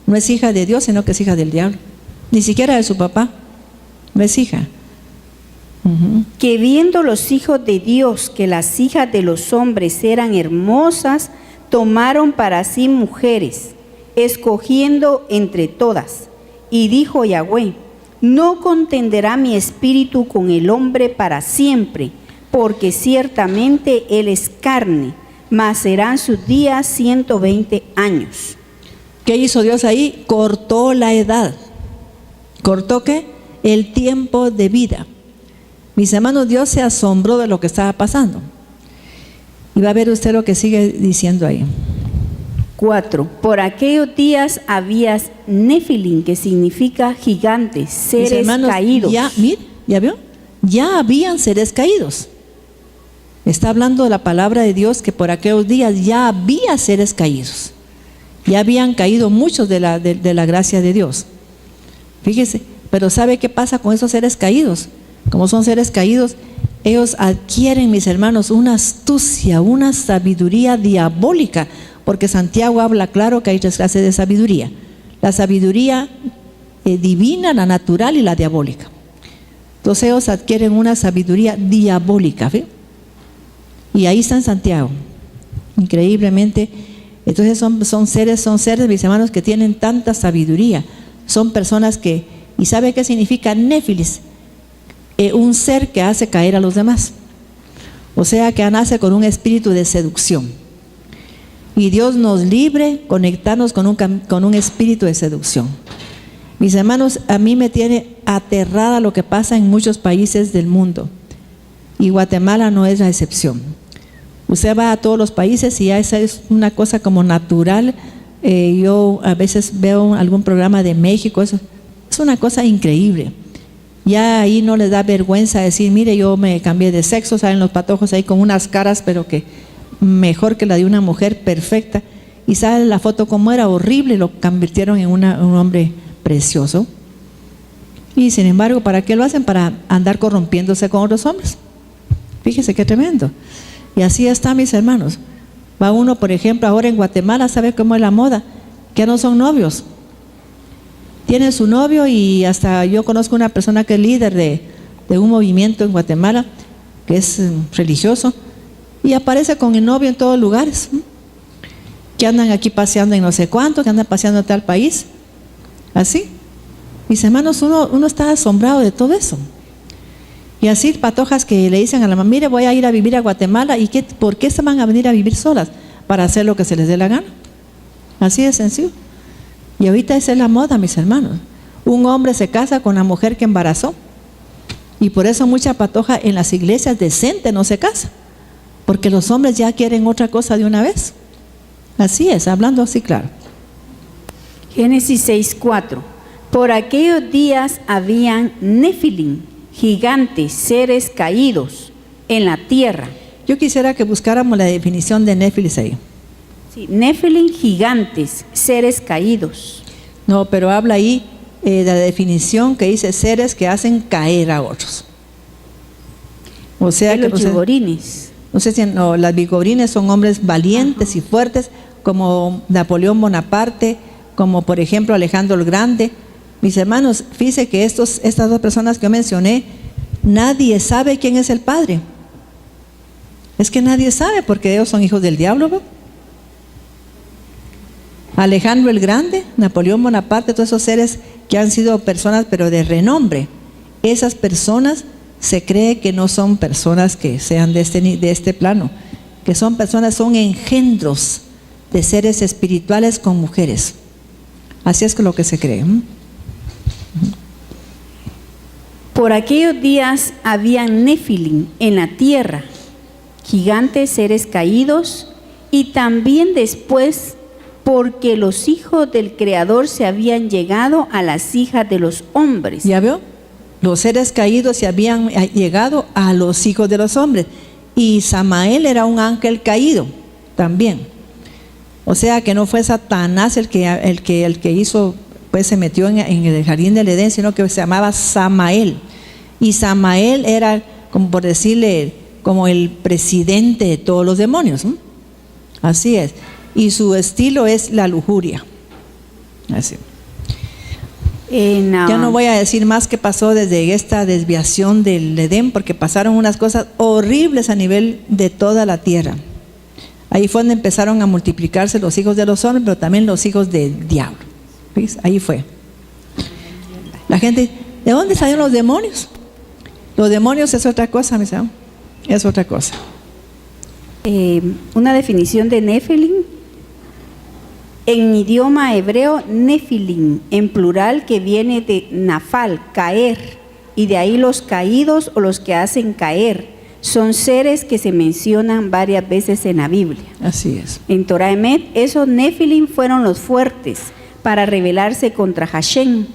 no es hija de Dios, sino que es hija del diablo. Ni siquiera de su papá, no es hija. Que viendo los hijos de Dios que las hijas de los hombres eran hermosas, tomaron para sí mujeres, escogiendo entre todas. Y dijo Yahweh: no contenderá mi espíritu con el hombre para siempre, porque ciertamente él es carne, mas serán sus días 120 años. ¿Qué hizo Dios ahí? Cortó la edad. ¿Cortó qué? El tiempo de vida. Mis hermanos, Dios se asombró de lo que estaba pasando. Y va a ver usted lo que sigue diciendo ahí. 4. Por aquellos días había Nefilim, que significa gigantes, seres hermanos, caídos. ¿ya vio? Ya habían seres caídos. Está hablando de la palabra de Dios, que por aquellos días ya había seres caídos. Ya habían caído muchos de la gracia de Dios. Fíjese, pero ¿sabe qué pasa con esos seres caídos? Como son seres caídos, ellos adquieren, mis hermanos, una astucia, una sabiduría diabólica, porque Santiago habla claro que hay 3 clases de sabiduría: la sabiduría divina, la natural y la diabólica. Entonces ellos adquieren una sabiduría diabólica, ¿ve? Y ahí está en Santiago, increíblemente. Entonces son seres, mis hermanos, que tienen tanta sabiduría. Son personas que, ¿y sabe qué significa Néfilis? Un ser que hace caer a los demás. O sea, que nace con un espíritu de seducción. Y Dios nos libre conectarnos con un espíritu de seducción. Mis hermanos, a mí me tiene aterrada lo que pasa en muchos países del mundo. Y Guatemala no es la excepción. Usted va a todos los países y ya esa es una cosa como natural yo a veces veo algún programa de México, eso es una cosa increíble. Ya ahí no les da vergüenza decir, mire, yo me cambié de sexo, salen los patojos ahí con unas caras, pero que mejor que la de una mujer perfecta, y sale la foto como era horrible, lo convirtieron en un hombre precioso. Y sin embargo, ¿para qué lo hacen? Para andar corrompiéndose con otros hombres. Fíjese qué tremendo. Y así está, mis hermanos. Va uno, por ejemplo, ahora en Guatemala, ¿sabe cómo es la moda? Que no son novios. Tienen su novio, y hasta yo conozco una persona que es líder de un movimiento en Guatemala, que es religioso, y aparece con el novio en todos lugares, que andan aquí paseando en no sé cuánto, que andan paseando en tal país, así. Mis hermanos, uno está asombrado de todo eso. Y así patojas que le dicen a la mamá, mire, voy a ir a vivir a Guatemala, ¿y por qué se van a venir a vivir solas? Para hacer lo que se les dé la gana. Así de sencillo. Y ahorita esa es la moda, mis hermanos. Un hombre se casa con la mujer que embarazó, y por eso mucha patoja en las iglesias decentes no se casa, porque los hombres ya quieren otra cosa de una vez. Así es, hablando así claro. Génesis 6:4. Por aquellos días habían Nefilim, gigantes, seres caídos en la tierra. Yo quisiera que buscáramos la definición de Nefilim ahí. Sí, Nefilim, gigantes, seres caídos. No, pero habla ahí de la definición que dice seres que hacen caer a otros. O sea que los viborines. No sé si no, las viborines son hombres valientes y fuertes, como Napoleón Bonaparte, como por ejemplo Alejandro el Grande. Mis hermanos, fíjense que estas dos personas que yo mencioné, nadie sabe quién es el padre. Es que nadie sabe, porque ellos son hijos del diablo, ¿no? Alejandro el Grande, Napoleón Bonaparte, todos esos seres que han sido personas pero de renombre, esas personas se cree que no son personas que sean de este plano, que son personas, son engendros de seres espirituales con mujeres. Así es que lo que se cree. Por aquellos días habían Nefilim en la tierra, gigantes, seres caídos, y también después, porque los hijos del Creador se habían llegado a las hijas de los hombres. ¿Ya veo? Los seres caídos se habían llegado a los hijos de los hombres. Y Samael era un ángel caído también. O sea que no fue Satanás el que hizo, pues se metió en el jardín del Edén, sino que se llamaba Samael. Y Samael era, como por decirle, como el presidente de todos los demonios, ¿no? Así es. Y su estilo es la lujuria. Así. Ya no voy a decir más qué pasó desde esta desviación del Edén, porque pasaron unas cosas horribles a nivel de toda la tierra. Ahí fue donde empezaron a multiplicarse los hijos de los hombres, pero también los hijos del diablo. ¿Ves? Ahí fue. La gente, ¿de dónde salieron los demonios? Los demonios es otra cosa, mis hermanos. Es otra cosa. Una definición de Nefilim. En idioma hebreo, Nefilim, en plural, que viene de nafal, caer, y de ahí los caídos o los que hacen caer. Son seres que se mencionan varias veces en la Biblia. Así es. En Torah Emet, esos Nefilim fueron los fuertes para rebelarse contra Hashem,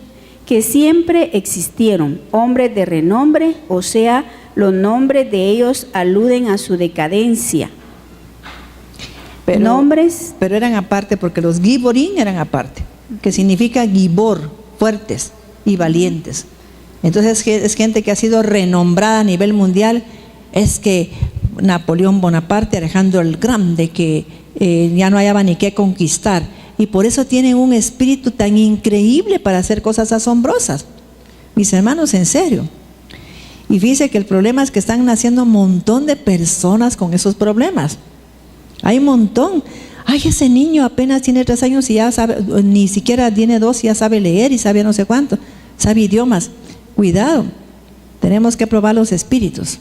que siempre existieron, hombres de renombre, o sea, los nombres de ellos aluden a su decadencia. Pero eran aparte, porque los Giborín eran aparte, que significa Gibor, fuertes y valientes. Entonces es gente que ha sido renombrada a nivel mundial. Es que Napoleón Bonaparte, Alejandro el Grande, que ya no hallaba ni qué conquistar, y por eso tienen un espíritu tan increíble para hacer cosas asombrosas. Mis hermanos, en serio. Y fíjense que el problema es que están naciendo un montón de personas con esos problemas. Hay un montón. Ay, ese niño apenas tiene 3 años y ya sabe, ni siquiera tiene 2 y ya sabe leer y sabe no sé cuánto, sabe idiomas. Cuidado, tenemos que probar los espíritus.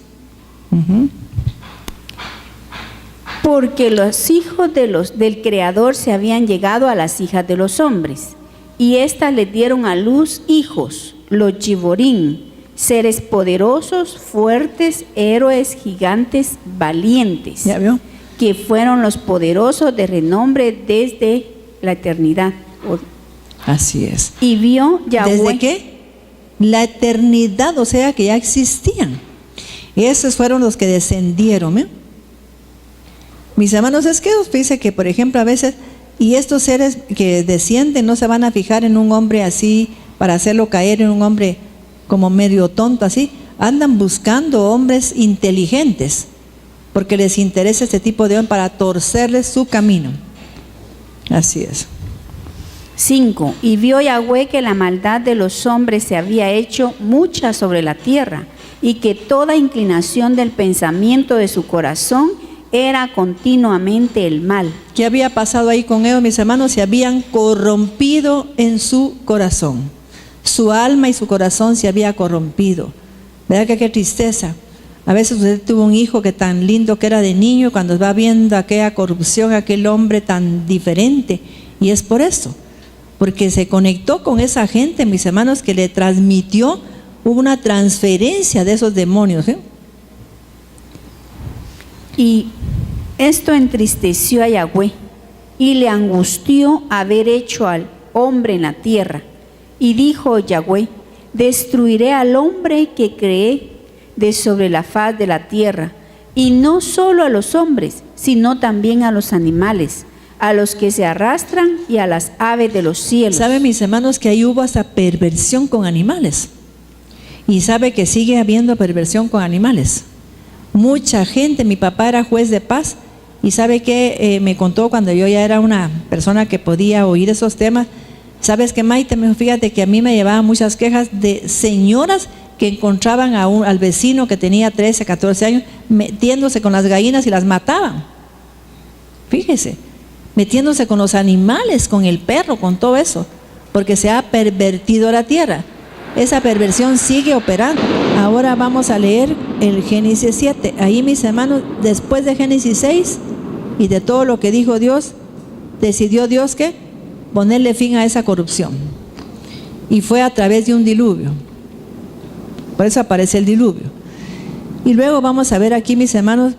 Porque los hijos del Creador se habían llegado a las hijas de los hombres, y éstas les dieron a luz hijos, los Giborín, seres poderosos, fuertes, héroes, gigantes, valientes. ¿Ya vio? Que fueron los poderosos de renombre desde la eternidad. Así es. Y vio Yahweh. ¿Desde qué? La eternidad, o sea que ya existían. Esos fueron los que descendieron, ¿eh? Mis hermanos, es que Dios dice que, por ejemplo, a veces, y estos seres que descienden no se van a fijar en un hombre así para hacerlo caer en un hombre como medio tonto así, andan buscando hombres inteligentes, porque les interesa este tipo de hombre para torcerles su camino. Así es. 5. Y vio Yahweh que la maldad de los hombres se había hecho mucha sobre la tierra, y que toda inclinación del pensamiento de su corazón era continuamente el mal. ¿Qué había pasado ahí con ellos, mis hermanos? Se habían corrompido en su corazón. Su alma y su corazón se había corrompido. ¿Verdad que qué tristeza? A veces usted tuvo un hijo que tan lindo que era de niño, cuando va viendo aquella corrupción, aquel hombre tan diferente. Y es por eso, porque se conectó con esa gente, mis hermanos, que le transmitió, hubo una transferencia de esos demonios, ¿eh? Y esto entristeció a Yahweh y le angustió haber hecho al hombre en la tierra. Y dijo Yahweh: destruiré al hombre que creé de sobre la faz de la tierra, y no solo a los hombres, sino también a los animales, a los que se arrastran y a las aves de los cielos. ¿Sabe, mis hermanos, que ahí hubo hasta perversión con animales? Y sabe que sigue habiendo perversión con animales. Mucha gente, mi papá era juez de paz, y sabe que me contó cuando yo ya era una persona que podía oír esos temas. ¿Sabes qué, Maite? Fíjate que a mí me llevaban muchas quejas de señoras que encontraban al vecino que tenía 13, 14 años metiéndose con las gallinas y las mataban. Fíjese, metiéndose con los animales, con el perro, con todo eso, porque se ha pervertido la tierra. Esa perversión sigue operando. Ahora vamos a leer el Génesis 7. Ahí, mis hermanos, después de Génesis 6 y de todo lo que dijo Dios, decidió Dios que ponerle fin a esa corrupción. Y fue a través de un diluvio. Por eso aparece el diluvio. Y luego vamos a ver aquí, mis hermanos,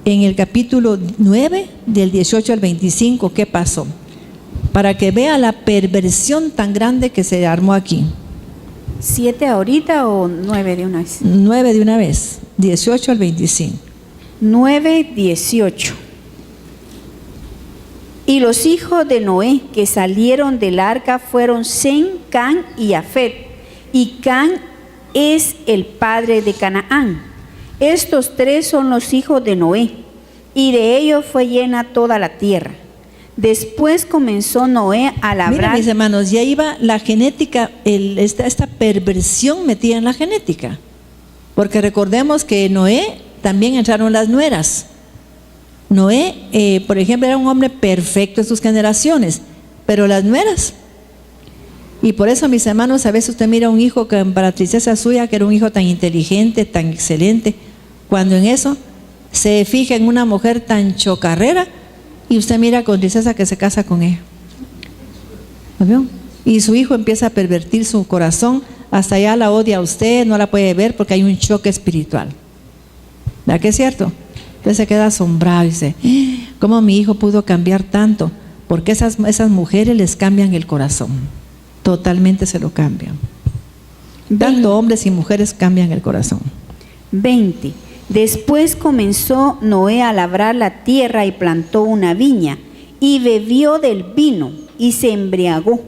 en el capítulo 9, del 18 al 25, qué pasó. Para que vea la perversión tan grande que se armó aquí. ¿7 ahorita o 9 de una vez? 9 de una vez, 18 al 25. 9, 18. Y los hijos de Noé que salieron del arca fueron Sem, Can y Jafet. Y Can es el padre de Canaán. Estos tres son los hijos de Noé, y de ellos fue llena toda la tierra. Después comenzó Noé a labrar. Mira, mis hermanos, ya iba la genética, esta perversión metida en la genética. Porque recordemos que Noé también entraron las nueras. Noé, por ejemplo, era un hombre perfecto en sus generaciones, pero las nueras. Y por eso, mis hermanos, a veces usted mira a un hijo que para tristeza suya, que era un hijo tan inteligente, tan excelente, cuando en eso se fija en una mujer tan chocarrera, y usted mira con tristeza que se casa con ella. ¿Lo vio? Y su hijo empieza a pervertir su corazón, hasta allá la odia a usted, no la puede ver porque hay un choque espiritual. ¿Verdad que es cierto? Entonces se queda asombrado y dice: ¿cómo mi hijo pudo cambiar tanto? Porque esas mujeres les cambian el corazón. Totalmente se lo cambian. Tanto hombres y mujeres cambian el corazón. 20. Después comenzó Noé a labrar la tierra y plantó una viña, y bebió del vino, y se embriagó,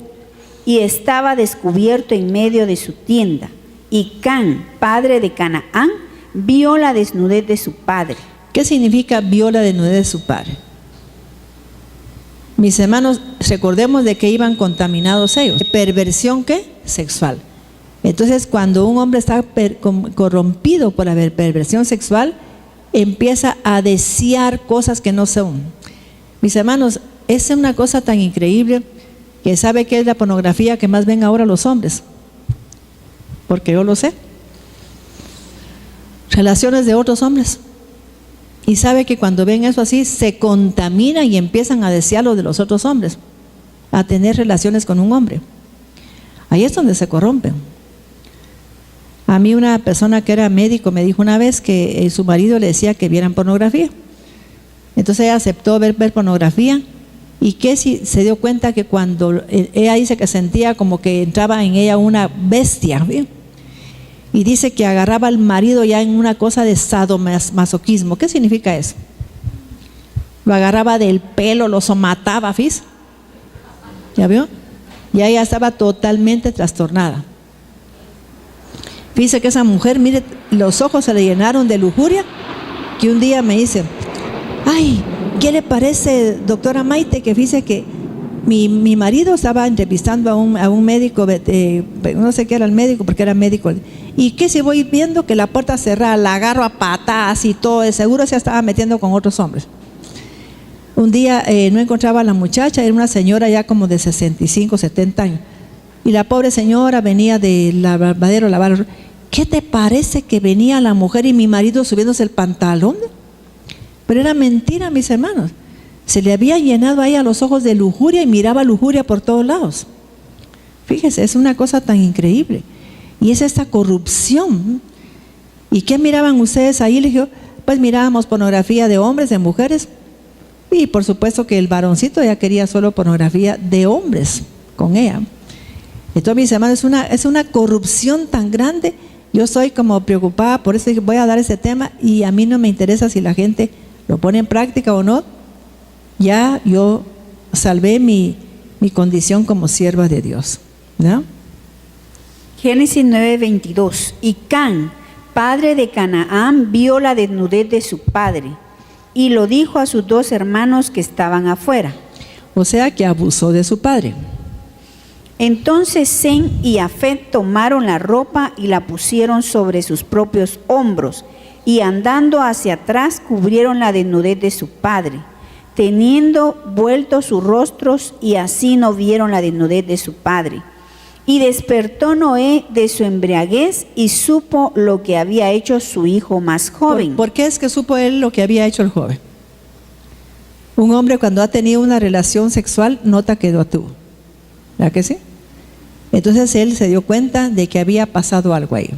y estaba descubierto en medio de su tienda. Y Can, padre de Canaán, vio la desnudez de su padre. ¿Qué significa vio la desnudez de su padre? Mis hermanos, recordemos de que iban contaminados ellos. ¿Perversión qué? Sexual. Entonces, cuando un hombre está corrompido por haber perversión sexual, empieza a desear cosas que no son. Mis hermanos, es una cosa tan increíble que sabe que es la pornografía que más ven ahora los hombres. Porque yo lo sé. Relaciones de otros hombres. Y sabe que cuando ven eso así, se contaminan y empiezan a desear lo de los otros hombres, a tener relaciones con un hombre. Ahí es donde se corrompen. A mí una persona que era médico me dijo una vez que su marido le decía que vieran pornografía. Entonces ella aceptó ver pornografía y que se dio cuenta que cuando ella dice que sentía como que entraba en ella una bestia, ¿bien? Y dice que agarraba al marido ya en una cosa de sadomasoquismo. ¿Qué significa eso? Lo agarraba del pelo, lo somataba, ¿fis? ¿Ya vio? Y ella estaba totalmente trastornada. Fíjese que esa mujer, mire, los ojos se le llenaron de lujuria, que un día me dice: ay, ¿qué le parece, doctora Maite, que fíjese que mi marido estaba entrevistando a un médico, no sé qué era el médico, porque era médico, y que si voy viendo que la puerta cerrada, la agarro a patadas y todo, de seguro se estaba metiendo con otros hombres. Un día no encontraba a la muchacha, era una señora ya como de 65, 70 años, y la pobre señora venía del lavadero a lavar. ¿Qué te parece que venía la mujer y mi marido subiéndose el pantalón? Pero era mentira, mis hermanos. Se le había llenado ahí a los ojos de lujuria y miraba lujuria por todos lados. Fíjese, es una cosa tan increíble. Y es esta corrupción. ¿Y qué miraban ustedes ahí? Le dije, pues mirábamos pornografía de hombres, de mujeres. Y por supuesto que el varoncito ya quería solo pornografía de hombres con ella. Entonces, mis hermanos, es una corrupción tan grande. Yo estoy como preocupada, por eso voy a dar ese tema, y a mí no me interesa si la gente lo pone en práctica o no. Ya yo salvé mi condición como sierva de Dios, ¿no? Génesis 9:22. Y Can, padre de Canaán, vio la desnudez de su padre y lo dijo a sus 2 hermanos que estaban afuera. O sea que abusó de su padre. Entonces Sem y Jafet tomaron la ropa y la pusieron sobre sus propios hombros, y andando hacia atrás cubrieron la desnudez de su padre, teniendo vueltos sus rostros, y así no vieron la desnudez de su padre. Y despertó Noé de su embriaguez y supo lo que había hecho su hijo más joven. ¿Por qué es que supo él lo que había hecho el joven? Un hombre, cuando ha tenido una relación sexual, nota que lo tuvo. ¿Verdad que sí? Entonces él se dio cuenta de que había pasado algo ahí.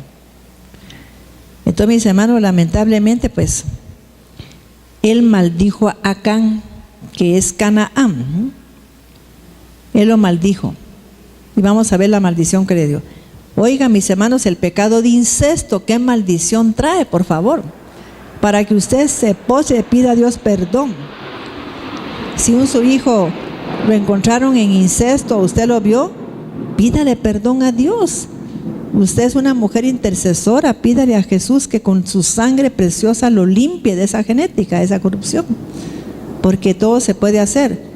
Entonces, mis hermanos, lamentablemente, pues, él maldijo a Can, que es Canaán. Él lo maldijo. Y vamos a ver la maldición que le dio. Oigan, mis hermanos, el pecado de incesto, ¿qué maldición trae, por favor? Para que usted se postre y pida a Dios perdón. Si su hijo lo encontraron en incesto, usted lo vio, pídale perdón a Dios. Usted es una mujer intercesora, pídale a Jesús que con su sangre preciosa lo limpie de esa genética, de esa corrupción, porque todo se puede hacer.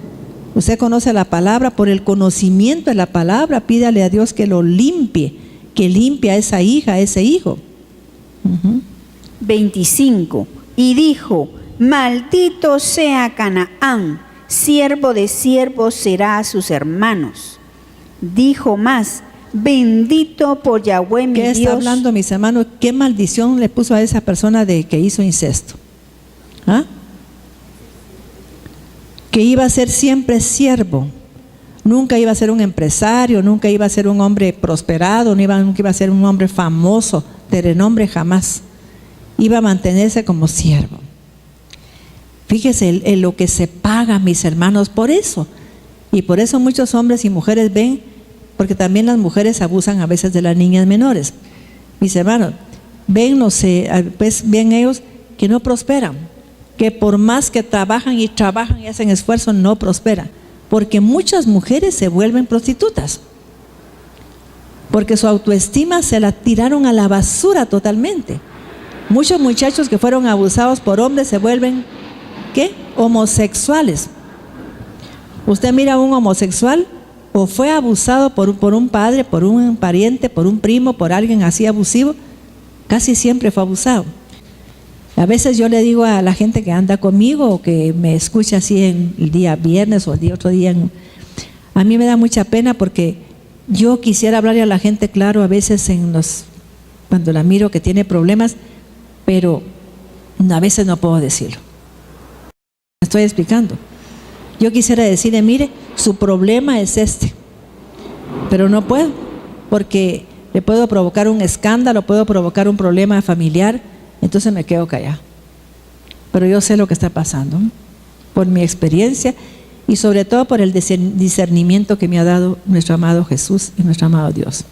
Usted conoce la palabra, por el conocimiento de la palabra, pídale a Dios que lo limpie, que limpie a esa hija, a ese hijo. 25. Y dijo: maldito sea Canaán, siervo de siervos será a sus hermanos. Dijo más: bendito por Yahweh mi Dios. ¿Qué está hablando, mis hermanos? ¿Qué maldición le puso a esa persona de que hizo incesto? ¿Ah? Que iba a ser siempre siervo, nunca iba a ser un empresario, nunca iba a ser un hombre prosperado, nunca iba a ser un hombre famoso, de renombre, jamás. Iba a mantenerse como siervo. Fíjese en lo que se paga, mis hermanos, por eso. Y por eso muchos hombres y mujeres ven, porque también las mujeres abusan a veces de las niñas menores. Mis hermanos, ven, no sé, pues ven ellos que no prosperan, que por más que trabajan y hacen esfuerzo, no prosperan, porque muchas mujeres se vuelven prostitutas, porque su autoestima se la tiraron a la basura totalmente. Muchos muchachos que fueron abusados por hombres se vuelven, ¿qué? Homosexuales. Usted mira a un homosexual, o fue abusado por un padre, por un pariente, por un primo, por alguien así abusivo, casi siempre fue abusado. A veces yo le digo a la gente que anda conmigo o que me escucha así en el día viernes o el día otro día, a mí me da mucha pena, porque yo quisiera hablarle a la gente claro a veces cuando la miro que tiene problemas, pero a veces no puedo decirlo. Me estoy explicando. Yo quisiera decirle, mire, su problema es este, pero no puedo, porque le puedo provocar un escándalo, puedo provocar un problema familiar. Entonces me quedo callada. Pero yo sé lo que está pasando, por mi experiencia, y sobre todo por el discernimiento que me ha dado nuestro amado Jesús y nuestro amado Dios.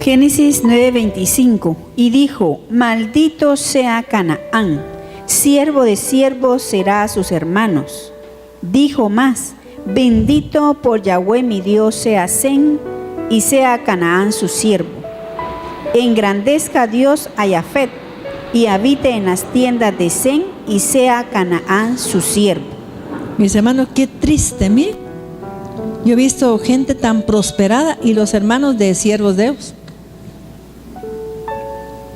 Génesis 9:25. Y dijo: maldito sea Canaán, siervo de siervos será a sus hermanos. Dijo más: bendito por Yahweh mi Dios sea Sem, y sea Canaán su siervo. Engrandezca Dios a Jafet, y habite en las tiendas de Sem, y sea Canaán su siervo. Mis hermanos, qué triste, miren. Yo he visto gente tan prosperada y los hermanos de siervos de Dios.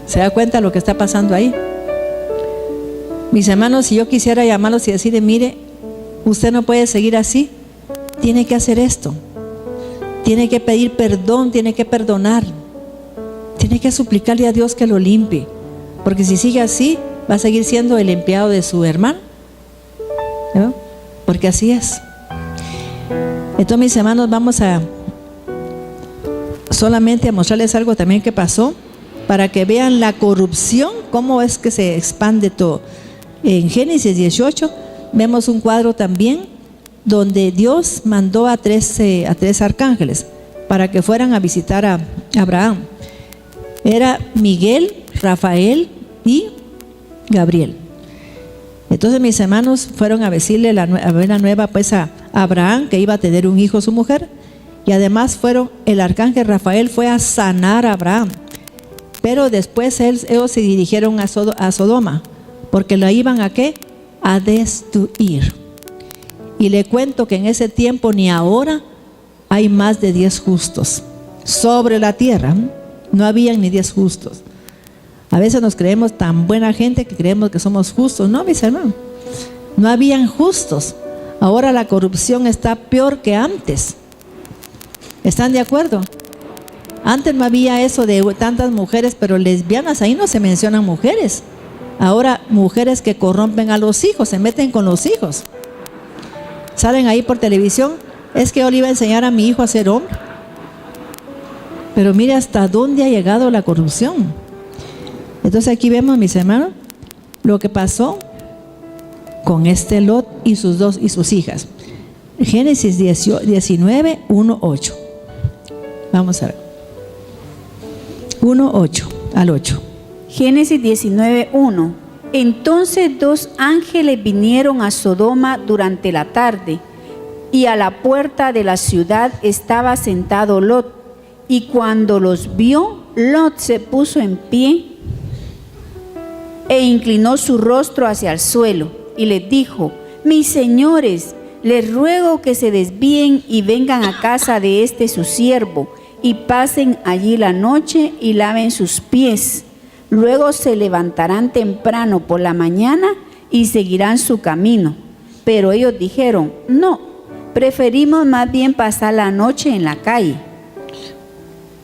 ¿Se da cuenta lo que está pasando ahí? Mis hermanos, si yo quisiera llamarlos y decirle: mire, usted no puede seguir así, tiene que hacer esto, tiene que pedir perdón, tiene que perdonar, tiene que suplicarle a Dios que lo limpie, porque si sigue así va a seguir siendo el empleado de su hermano, ¿no? Porque así es. Entonces, mis hermanos, vamos a solamente a mostrarles algo también que pasó, para que vean la corrupción, cómo es que se expande todo. En Génesis 18 vemos un cuadro también donde Dios mandó a tres arcángeles para que fueran a visitar a Abraham. Era Miguel, Rafael y Gabriel. Entonces, mis hermanos fueron a decirle la buena nueva pues a Abraham, que iba a tener un hijo su mujer, y además el arcángel Rafael fue a sanar a Abraham. Pero después ellos se dirigieron a Sodoma, porque lo iban ¿a qué? A destruir. Y le cuento que en ese tiempo ni ahora hay más de 10 justos sobre la tierra. No habían ni 10 justos. A veces nos creemos tan buena gente que creemos que somos justos. No, mis hermanos, no habían justos. Ahora la corrupción está peor que antes. ¿Están de acuerdo? Antes no había eso de tantas mujeres, pero lesbianas, ahí no se mencionan mujeres. Ahora mujeres que corrompen a los hijos, se meten con los hijos. Salen ahí por televisión: es que yo le iba a enseñar a mi hijo a ser hombre. Pero mire hasta dónde ha llegado la corrupción. Entonces aquí vemos, mis hermanos, lo que pasó con este Lot y sus hijas. Génesis 19, 1, 8. Vamos a ver. 1, 8 al 8. Génesis 19, 1. Entonces 2 ángeles vinieron a Sodoma durante la tarde, y a la puerta de la ciudad estaba sentado Lot. Y cuando los vio, Lot se puso en pie e inclinó su rostro hacia el suelo, y les dijo: mis señores, les ruego que se desvíen y vengan a casa de este su siervo, y pasen allí la noche y laven sus pies. Luego se levantarán temprano por la mañana y seguirán su camino. Pero ellos dijeron: no, preferimos más bien pasar la noche en la calle.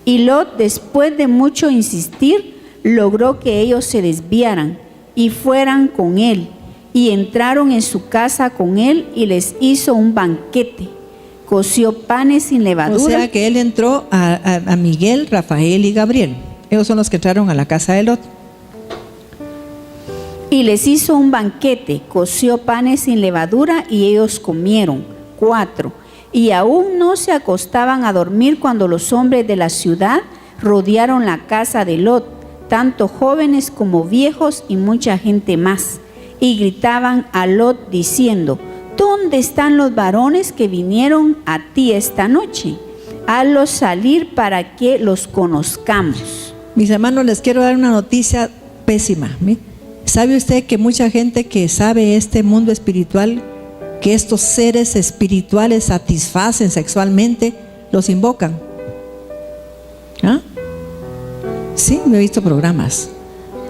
Y Lot, después de mucho insistir, logró que ellos se desviaran y fueran con él, y entraron en su casa con él y les hizo un banquete. Coció panes sin levadura. O sea que él entró a Miguel, Rafael y Gabriel. Ellos son los que entraron a la casa de Lot. Y les hizo un banquete, coció panes sin levadura y ellos comieron. 4. Y aún no se acostaban a dormir cuando los hombres de la ciudad rodearon la casa de Lot, tanto jóvenes como viejos y mucha gente más, y gritaban a Lot diciendo: ¿dónde están los varones que vinieron a ti esta noche? Hazlos salir para que los conozcamos. Mis hermanos, les quiero dar una noticia pésima. ¿Sabe usted que mucha gente que sabe este mundo espiritual, que estos seres espirituales satisfacen sexualmente, los invocan? ¿Ah? Sí, me he visto programas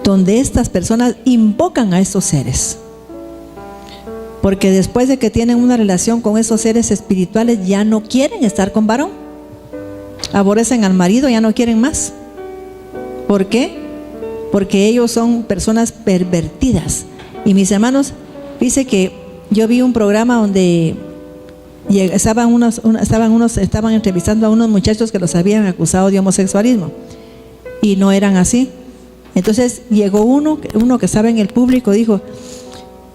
donde estas personas invocan a estos seres, porque después de que tienen una relación con esos seres espirituales ya no quieren estar con varón, aborrecen al marido, ya no quieren más. ¿Por qué? Porque ellos son personas pervertidas. Y mis hermanos, dice que yo vi un programa donde estaban entrevistando a unos muchachos que los habían acusado de homosexualismo y no eran así. Entonces llegó uno que estaba en el público, dijo: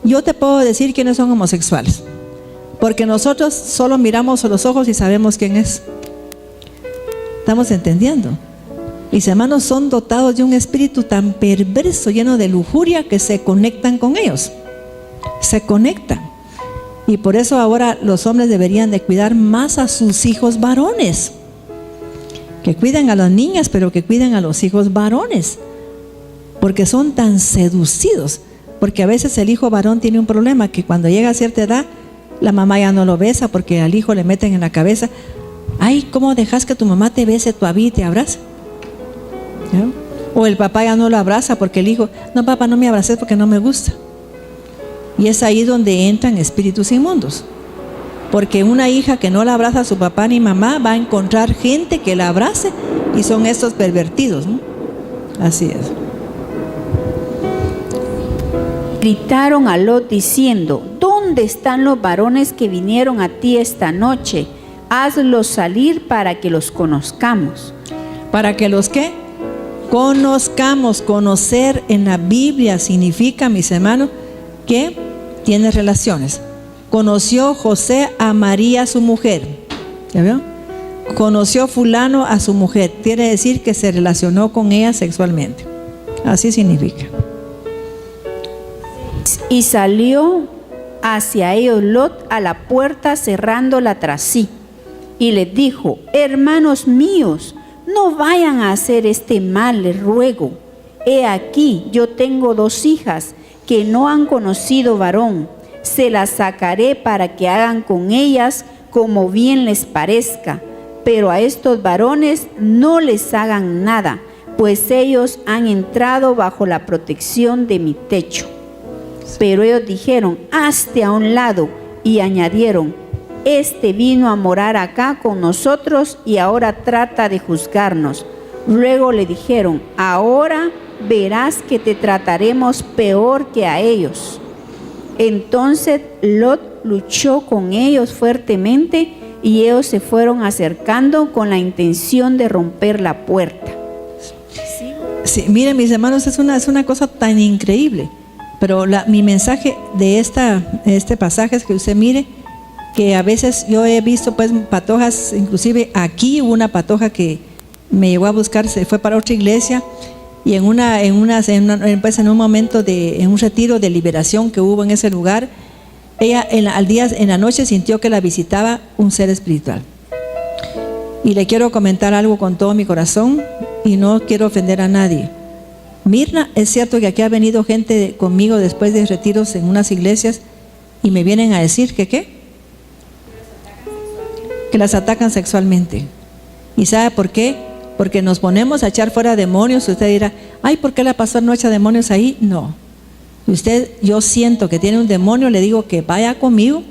Yo te puedo decir quiénes son homosexuales, porque nosotros solo miramos a los ojos y sabemos quién es. ¿Estamos entendiendo? Mis hermanos son dotados de un espíritu tan perverso, lleno de lujuria, que se conectan con ellos. Se conectan. Y por eso ahora los hombres deberían de cuidar más a sus hijos varones. Que cuiden a las niñas, pero que cuiden a los hijos varones. Porque son tan seducidos. Porque a veces el hijo varón tiene un problema, que cuando llega a cierta edad, la mamá ya no lo besa, porque al hijo le meten en la cabeza: ay, ¿cómo dejas que tu mamá te bese, tu y te abraza? ¿No? O el papá ya no lo abraza porque el hijo: no, papá, no me abraces porque no me gusta. Y es ahí donde entran espíritus inmundos. Porque una hija que no la abraza a su papá ni mamá va a encontrar gente que la abrace, y son estos pervertidos, ¿no? Así es. Gritaron a Lot diciendo: ¿dónde están los varones que vinieron a ti esta noche? Hazlos salir para que los conozcamos. ¿Para que los qué? Conozcamos. Conocer en la Biblia significa, mis hermanos, que tiene relaciones. Conoció José a María, su mujer. ¿Ya vio? Conoció fulano a su mujer. Quiere decir que se relacionó con ella sexualmente. Así significa. Y salió hacia ellos Lot a la puerta, cerrándola tras sí. Y les dijo: hermanos míos, no vayan a hacer este mal, les ruego. He aquí, yo tengo 2 hijas que no han conocido varón. Se las sacaré para que hagan con ellas como bien les parezca. Pero a estos varones no les hagan nada, pues ellos han entrado bajo la protección de mi techo. Pero ellos dijeron: hazte a un lado. Y añadieron: este vino a morar acá con nosotros y ahora trata de juzgarnos. Luego le dijeron: ahora verás que te trataremos peor que a ellos. Entonces Lot luchó con ellos fuertemente, y ellos se fueron acercando con la intención de romper la puerta. Sí, miren, mis hermanos, es una cosa tan increíble. Pero mi mensaje de este pasaje es que usted mire que a veces yo he visto pues patojas. Inclusive aquí hubo una patoja que me llegó a buscar, se fue para otra iglesia, y en un momento en un retiro de liberación que hubo en ese lugar, ella en la noche sintió que la visitaba un ser espiritual. Y le quiero comentar algo con todo mi corazón, y no quiero ofender a nadie. Mirna, es cierto que aquí ha venido gente conmigo después de retiros en unas iglesias, y me vienen a decir que ¿qué? Que las atacan sexualmente. ¿Y sabe por qué? Porque nos ponemos a echar fuera demonios. Usted dirá: ay, ¿por qué la pastora no echa demonios ahí? No. Yo siento que tiene un demonio, le digo que vaya conmigo,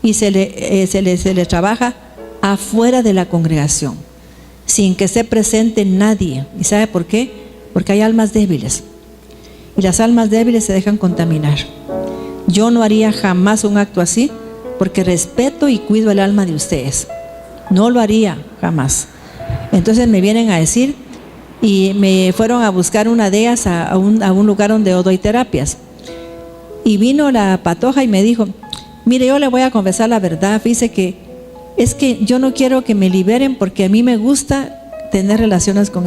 y se le trabaja afuera de la congregación, sin que esté presente nadie. ¿Y sabe por qué? Porque hay almas débiles, y las almas débiles se dejan contaminar. Yo no haría jamás un acto así, porque respeto y cuido el alma de ustedes. No lo haría jamás. Entonces me vienen a decir, y me fueron a buscar una de ellas a un lugar donde yo doy terapias. Y vino la patoja y me dijo: mire, yo le voy a confesar la verdad. Dice que es que yo no quiero que me liberen, porque a mí me gusta tener relaciones con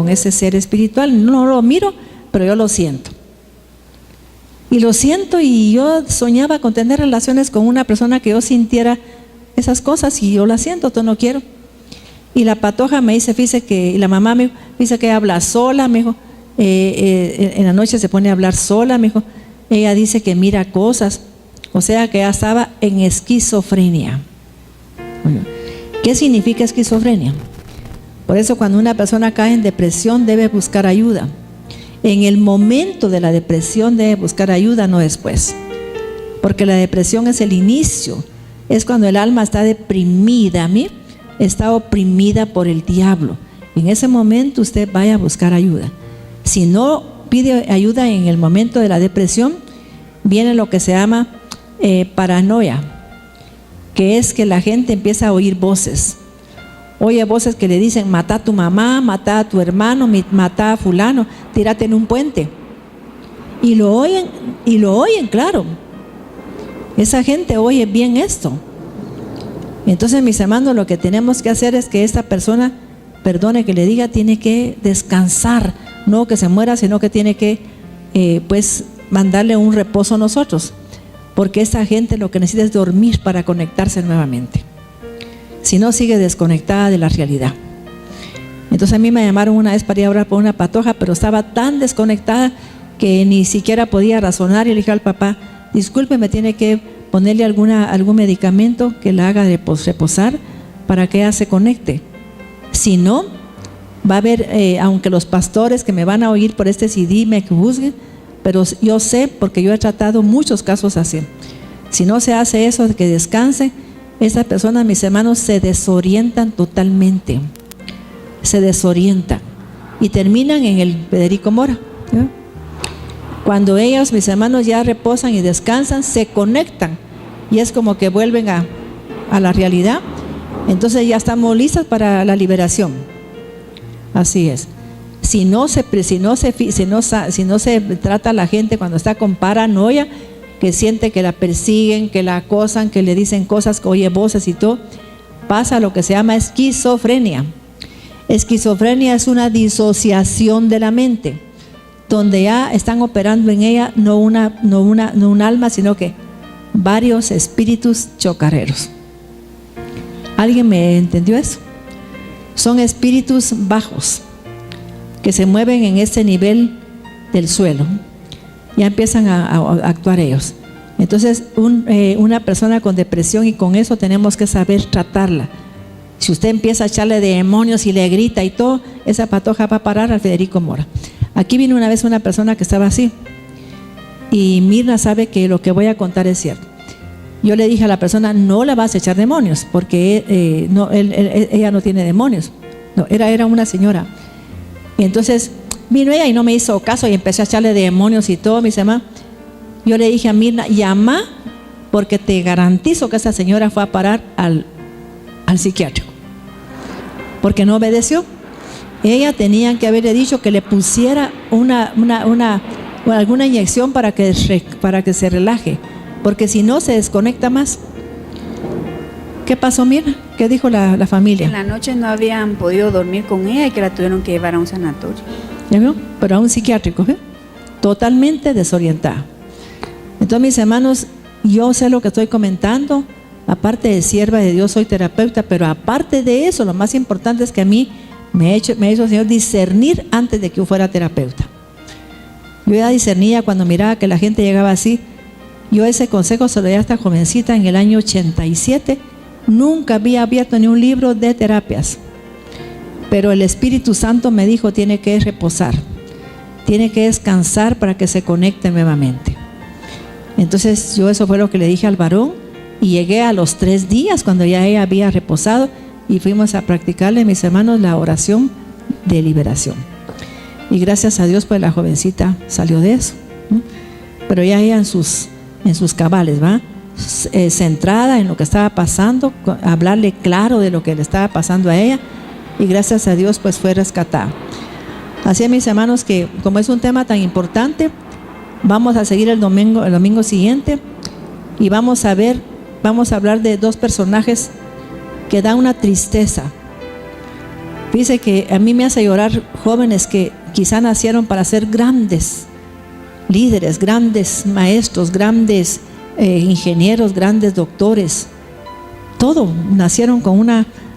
ese ser espiritual. No lo miro, pero yo lo siento. Y lo siento, y yo soñaba con tener relaciones con una persona que yo sintiera esas cosas, y yo las siento, yo no quiero. Y la patoja me dice, fíjese que, y la mamá me dice que habla sola, me dijo, en la noche se pone a hablar sola, me dijo, ella dice que mira cosas, o sea que ella estaba en esquizofrenia. ¿Qué significa esquizofrenia? Por eso cuando una persona cae en depresión debe buscar ayuda. En el momento de la depresión debe buscar ayuda, no después. Porque la depresión es el inicio, es cuando el alma está deprimida, está oprimida por el diablo. En ese momento usted vaya a buscar ayuda. Si no pide ayuda en el momento de la depresión, viene lo que se llama paranoia, que es que la gente empieza a oír voces. Oye voces que le dicen: mata a tu mamá, mata a tu hermano, mata a fulano, tírate en un puente. Y lo oyen, claro. Esa gente oye bien esto. Entonces, mis hermanos, lo que tenemos que hacer es que esta persona, perdone que le diga, tiene que descansar, no que se muera, sino que tiene que pues mandarle un reposo a nosotros, porque esta gente lo que necesita es dormir para conectarse nuevamente. Si no, sigue desconectada de la realidad. Entonces a mí me llamaron una vez para ir a orar por una patoja, pero estaba tan desconectada que ni siquiera podía razonar, y le dije al papá, disculpe, me tiene que ponerle algún medicamento que la haga reposar para que ella se conecte. Si no, va a haber, aunque los pastores que me van a oír por este CD me juzguen, pero yo sé, porque yo he tratado muchos casos así. Si no se hace eso, de que descanse, estas personas, mis hermanos, se desorientan totalmente. Se desorientan y terminan en el Federico Mora, ¿no? Cuando ellos, mis hermanos, ya reposan y descansan, se conectan y es como que vuelven a la realidad. Entonces ya estamos listos para la liberación. Así es. Si no se trata a la gente cuando está con paranoia, que siente que la persiguen, que la acosan, que le dicen cosas, que oye voces y todo, pasa lo que se llama esquizofrenia. Esquizofrenia es una disociación de la mente, donde ya están operando en ella no un alma, sino que varios espíritus chocarreros. ¿Alguien me entendió eso? Son espíritus bajos que se mueven en este nivel del suelo. Ya empiezan a actuar ellos. Entonces, una persona con depresión, y con eso tenemos que saber tratarla. Si usted empieza a echarle demonios y le grita y todo, esa patoja va a parar al Federico Mora. Aquí vino una vez una persona que estaba así, y Mirna sabe que lo que voy a contar es cierto. Yo le dije a la persona, no le vas a echar demonios, porque ella no tiene demonios. No, era una señora. Y entonces vino ella y no me hizo caso y empecé a echarle demonios y todo, mis hermanos. Yo le dije a Mirna, llama, porque te garantizo que esa señora fue a parar al psiquiátrico, porque no obedeció. Ella tenía que haberle dicho que le pusiera alguna inyección para que se relaje, porque si no se desconecta más. ¿Qué pasó, Mirna? ¿Qué dijo la familia? En la noche no habían podido dormir con ella y que la tuvieron que llevar a un sanatorio. ¿Ya vio? Pero a un psiquiátrico, ¿eh? Totalmente desorientada. Entonces, mis hermanos, yo sé lo que estoy comentando. Aparte de sierva de Dios, soy terapeuta, pero aparte de eso, lo más importante es que a mí me ha hecho el Señor discernir antes de que yo fuera terapeuta. Yo ya discernía cuando miraba que la gente llegaba así. Yo ese consejo se lo di a esta jovencita en el año 87. Nunca había abierto ni un libro de terapias, pero el Espíritu Santo me dijo, tiene que reposar, tiene que descansar para que se conecte nuevamente. Entonces yo eso fue lo que le dije al varón, y llegué a los 3 días cuando ya ella había reposado, y fuimos a practicarle, mis hermanos, la oración de liberación. Y gracias a Dios, pues la jovencita salió de eso, ¿no? Pero ya ella en sus cabales, ¿va? Centrada en lo que estaba pasando, hablarle claro de lo que le estaba pasando a ella, y gracias a Dios pues fue rescatada. Así, mis hermanos, que como es un tema tan importante, vamos a seguir el domingo siguiente, y vamos a hablar de 2 personajes que dan una tristeza. Dice que a mí me hace llorar jóvenes que quizá nacieron para ser grandes líderes, grandes maestros, grandes ingenieros, grandes doctores. Todo, nacieron con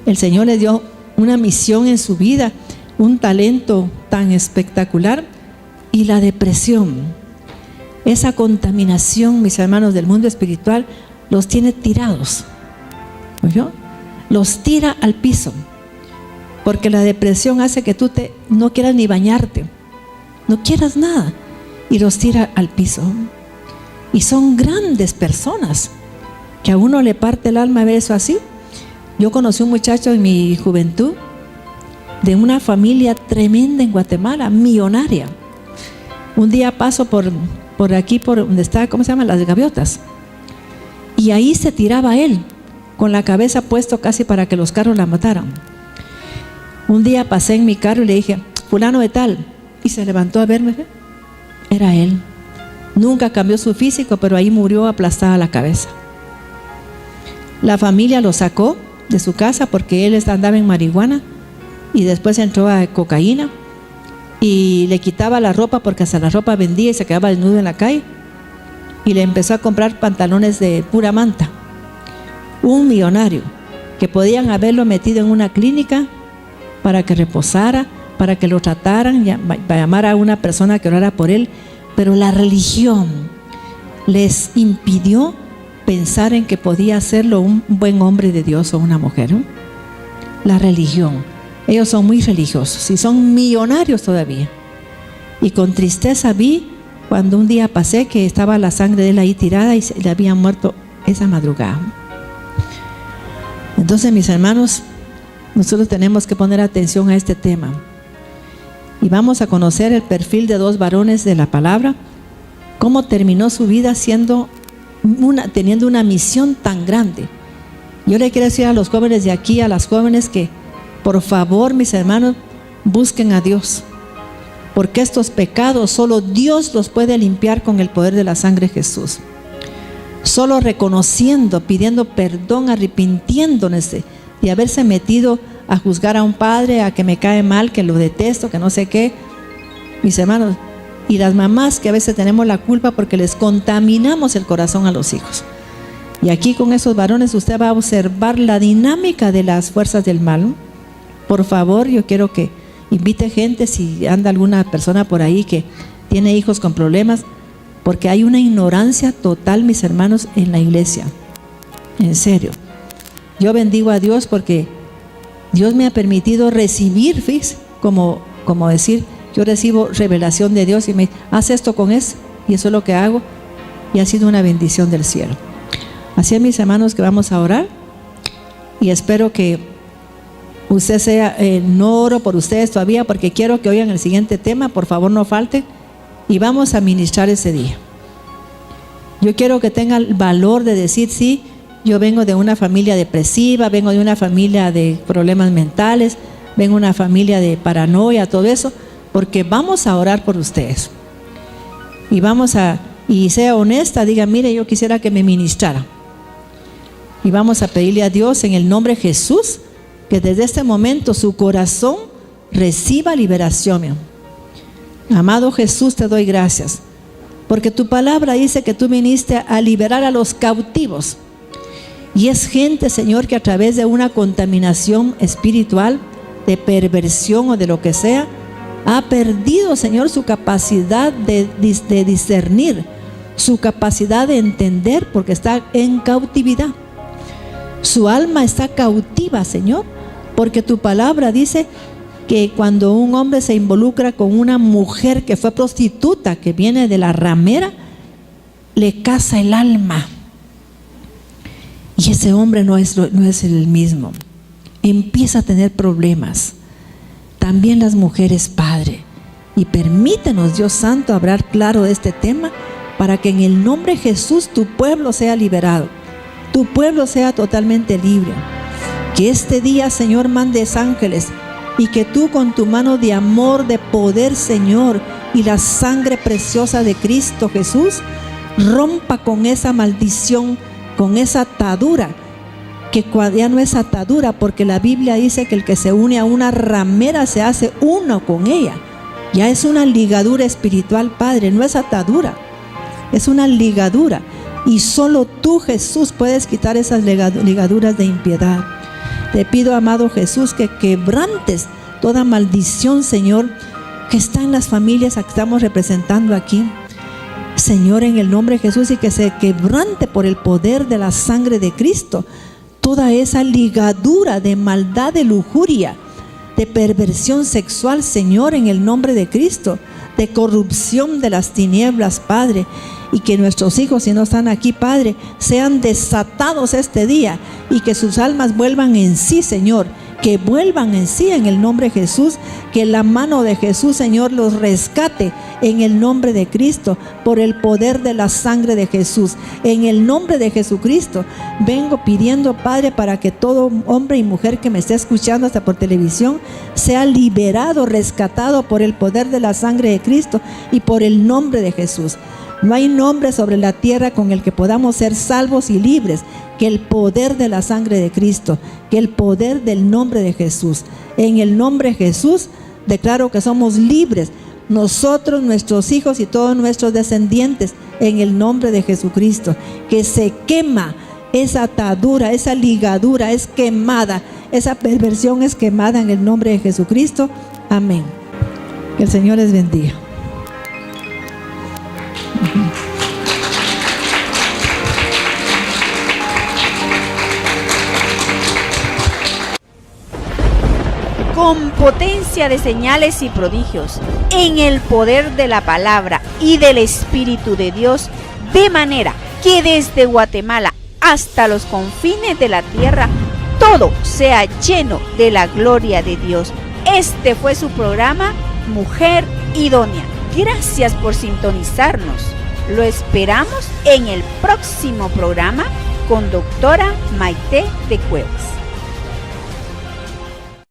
el Señor les dio una misión en su vida, un talento tan espectacular, y la depresión, esa contaminación, mis hermanos, del mundo espiritual, los tiene tirados. ¿Oyó? Los tira al piso, porque la depresión hace que tú no quieras ni bañarte, no quieras nada, y los tira al piso. Y son grandes personas que a uno le parte el alma ver eso así. Yo conocí un muchacho en mi juventud de una familia tremenda en Guatemala, millonaria. Un día paso por aquí, por donde está, ¿cómo se llaman? Las Gaviotas. Y ahí se tiraba él, con la cabeza puesto casi para que los carros la mataran. Un día pasé en mi carro y le dije, fulano de tal, y se levantó a verme. Era él. Nunca cambió su físico, pero ahí murió aplastada la cabeza. La familia lo sacó de su casa porque él andaba en marihuana y después entró a cocaína y le quitaba la ropa porque hasta la ropa vendía y se quedaba desnudo en la calle, y le empezó a comprar pantalones de pura manta. Un millonario que podían haberlo metido en una clínica para que reposara, para que lo trataran, llamar a una persona que orara por él, pero la religión les impidió pensar en que podía hacerlo un buen hombre de Dios o una mujer, ¿no? La religión. Ellos son muy religiosos y son millonarios todavía. Y con tristeza vi cuando un día pasé que estaba la sangre de él ahí tirada y le había muerto esa madrugada. Entonces, mis hermanos, nosotros tenemos que poner atención a este tema. Y vamos a conocer el perfil de dos varones de la palabra, cómo terminó su vida teniendo una misión tan grande. Yo le quiero decir a los jóvenes de aquí, a las jóvenes, que por favor, mis hermanos, busquen a Dios, porque estos pecados solo Dios los puede limpiar con el poder de la sangre de Jesús. Solo reconociendo, pidiendo perdón, arrepintiéndose de haberse metido a juzgar a un padre, a que me cae mal, que lo detesto, que no sé qué. Mis hermanos, y las mamás que a veces tenemos la culpa porque les contaminamos el corazón a los hijos. Y aquí con esos varones usted va a observar la dinámica de las fuerzas del mal, ¿no? Por favor, yo quiero que invite gente, si anda alguna persona por ahí que tiene hijos con problemas, porque hay una ignorancia total, mis hermanos, en la iglesia. En serio. Yo bendigo a Dios porque Dios me ha permitido recibir, fíjese, como decir, yo recibo revelación de Dios y me hace esto con eso, y eso es lo que hago, y ha sido una bendición del cielo. Así es, mis hermanos, que vamos a orar, y espero que usted sea, no oro por ustedes todavía porque quiero que oigan el siguiente tema, por favor no falten, y vamos a ministrar ese día. Yo quiero que tengan el valor de decir, sí, yo vengo de una familia depresiva, vengo de una familia de problemas mentales, vengo de una familia de paranoia, todo eso, porque vamos a orar por ustedes. Y sea honesta, diga, mire, yo quisiera que me ministrara. Y vamos a pedirle a Dios en el nombre de Jesús, que desde este momento su corazón reciba liberación. Amado Jesús, te doy gracias, porque tu palabra dice que tú viniste a liberar a los cautivos. Y es gente, Señor, que a través de una contaminación espiritual, de perversión o de lo que sea, ha perdido, Señor, su capacidad de discernir, su capacidad de entender, porque está en cautividad. Su alma está cautiva, Señor, porque tu palabra dice que cuando un hombre se involucra con una mujer que fue prostituta, que viene de la ramera, le casa el alma. Y ese hombre no es el mismo. Empieza a tener problemas. También las mujeres, Padre. Y permítenos, Dios Santo, hablar claro de este tema, para que en el nombre de Jesús tu pueblo sea liberado. Tu pueblo sea totalmente libre. Que este día, Señor, mandes ángeles, y que tú con tu mano de amor, de poder, Señor, y la sangre preciosa de Cristo Jesús, rompa con esa maldición, con esa atadura, que ya no es atadura, porque la Biblia dice que el que se une a una ramera se hace uno con ella. Ya es una ligadura espiritual, Padre, no es atadura, es una ligadura. Y solo tú, Jesús, puedes quitar esas ligaduras de impiedad. Te pido, amado Jesús, que quebrantes toda maldición, Señor, que está en las familias que estamos representando aquí, Señor, en el nombre de Jesús, y que se quebrante por el poder de la sangre de Cristo toda esa ligadura de maldad, de lujuria, de perversión sexual, Señor, en el nombre de Cristo, de corrupción de las tinieblas, Padre. Y que nuestros hijos, si no están aquí, Padre, sean desatados este día, y que sus almas vuelvan en sí, Señor, que vuelvan en sí en el nombre de Jesús, que la mano de Jesús, Señor, los rescate en el nombre de Cristo, por el poder de la sangre de Jesús. En el nombre de Jesucristo vengo pidiendo, Padre, para que todo hombre y mujer que me esté escuchando hasta por televisión sea liberado, rescatado por el poder de la sangre de Cristo y por el nombre de Jesús. No hay nombre sobre la tierra con el que podamos ser salvos y libres que el poder de la sangre de Cristo, que el poder del nombre de Jesús. En el nombre de Jesús declaro que somos libres, nosotros, nuestros hijos y todos nuestros descendientes, en el nombre de Jesucristo. Que se quema esa atadura, esa ligadura es quemada, esa perversión es quemada en el nombre de Jesucristo. Amén. Que el Señor les bendiga. Con potencia de señales y prodigios, en el poder de la palabra y del Espíritu de Dios, de manera que desde Guatemala hasta los confines de la tierra, todo sea lleno de la gloria de Dios. Este fue su programa Mujer Idónea. Gracias por sintonizarnos. Lo esperamos en el próximo programa con doctora Maite de Cuevas.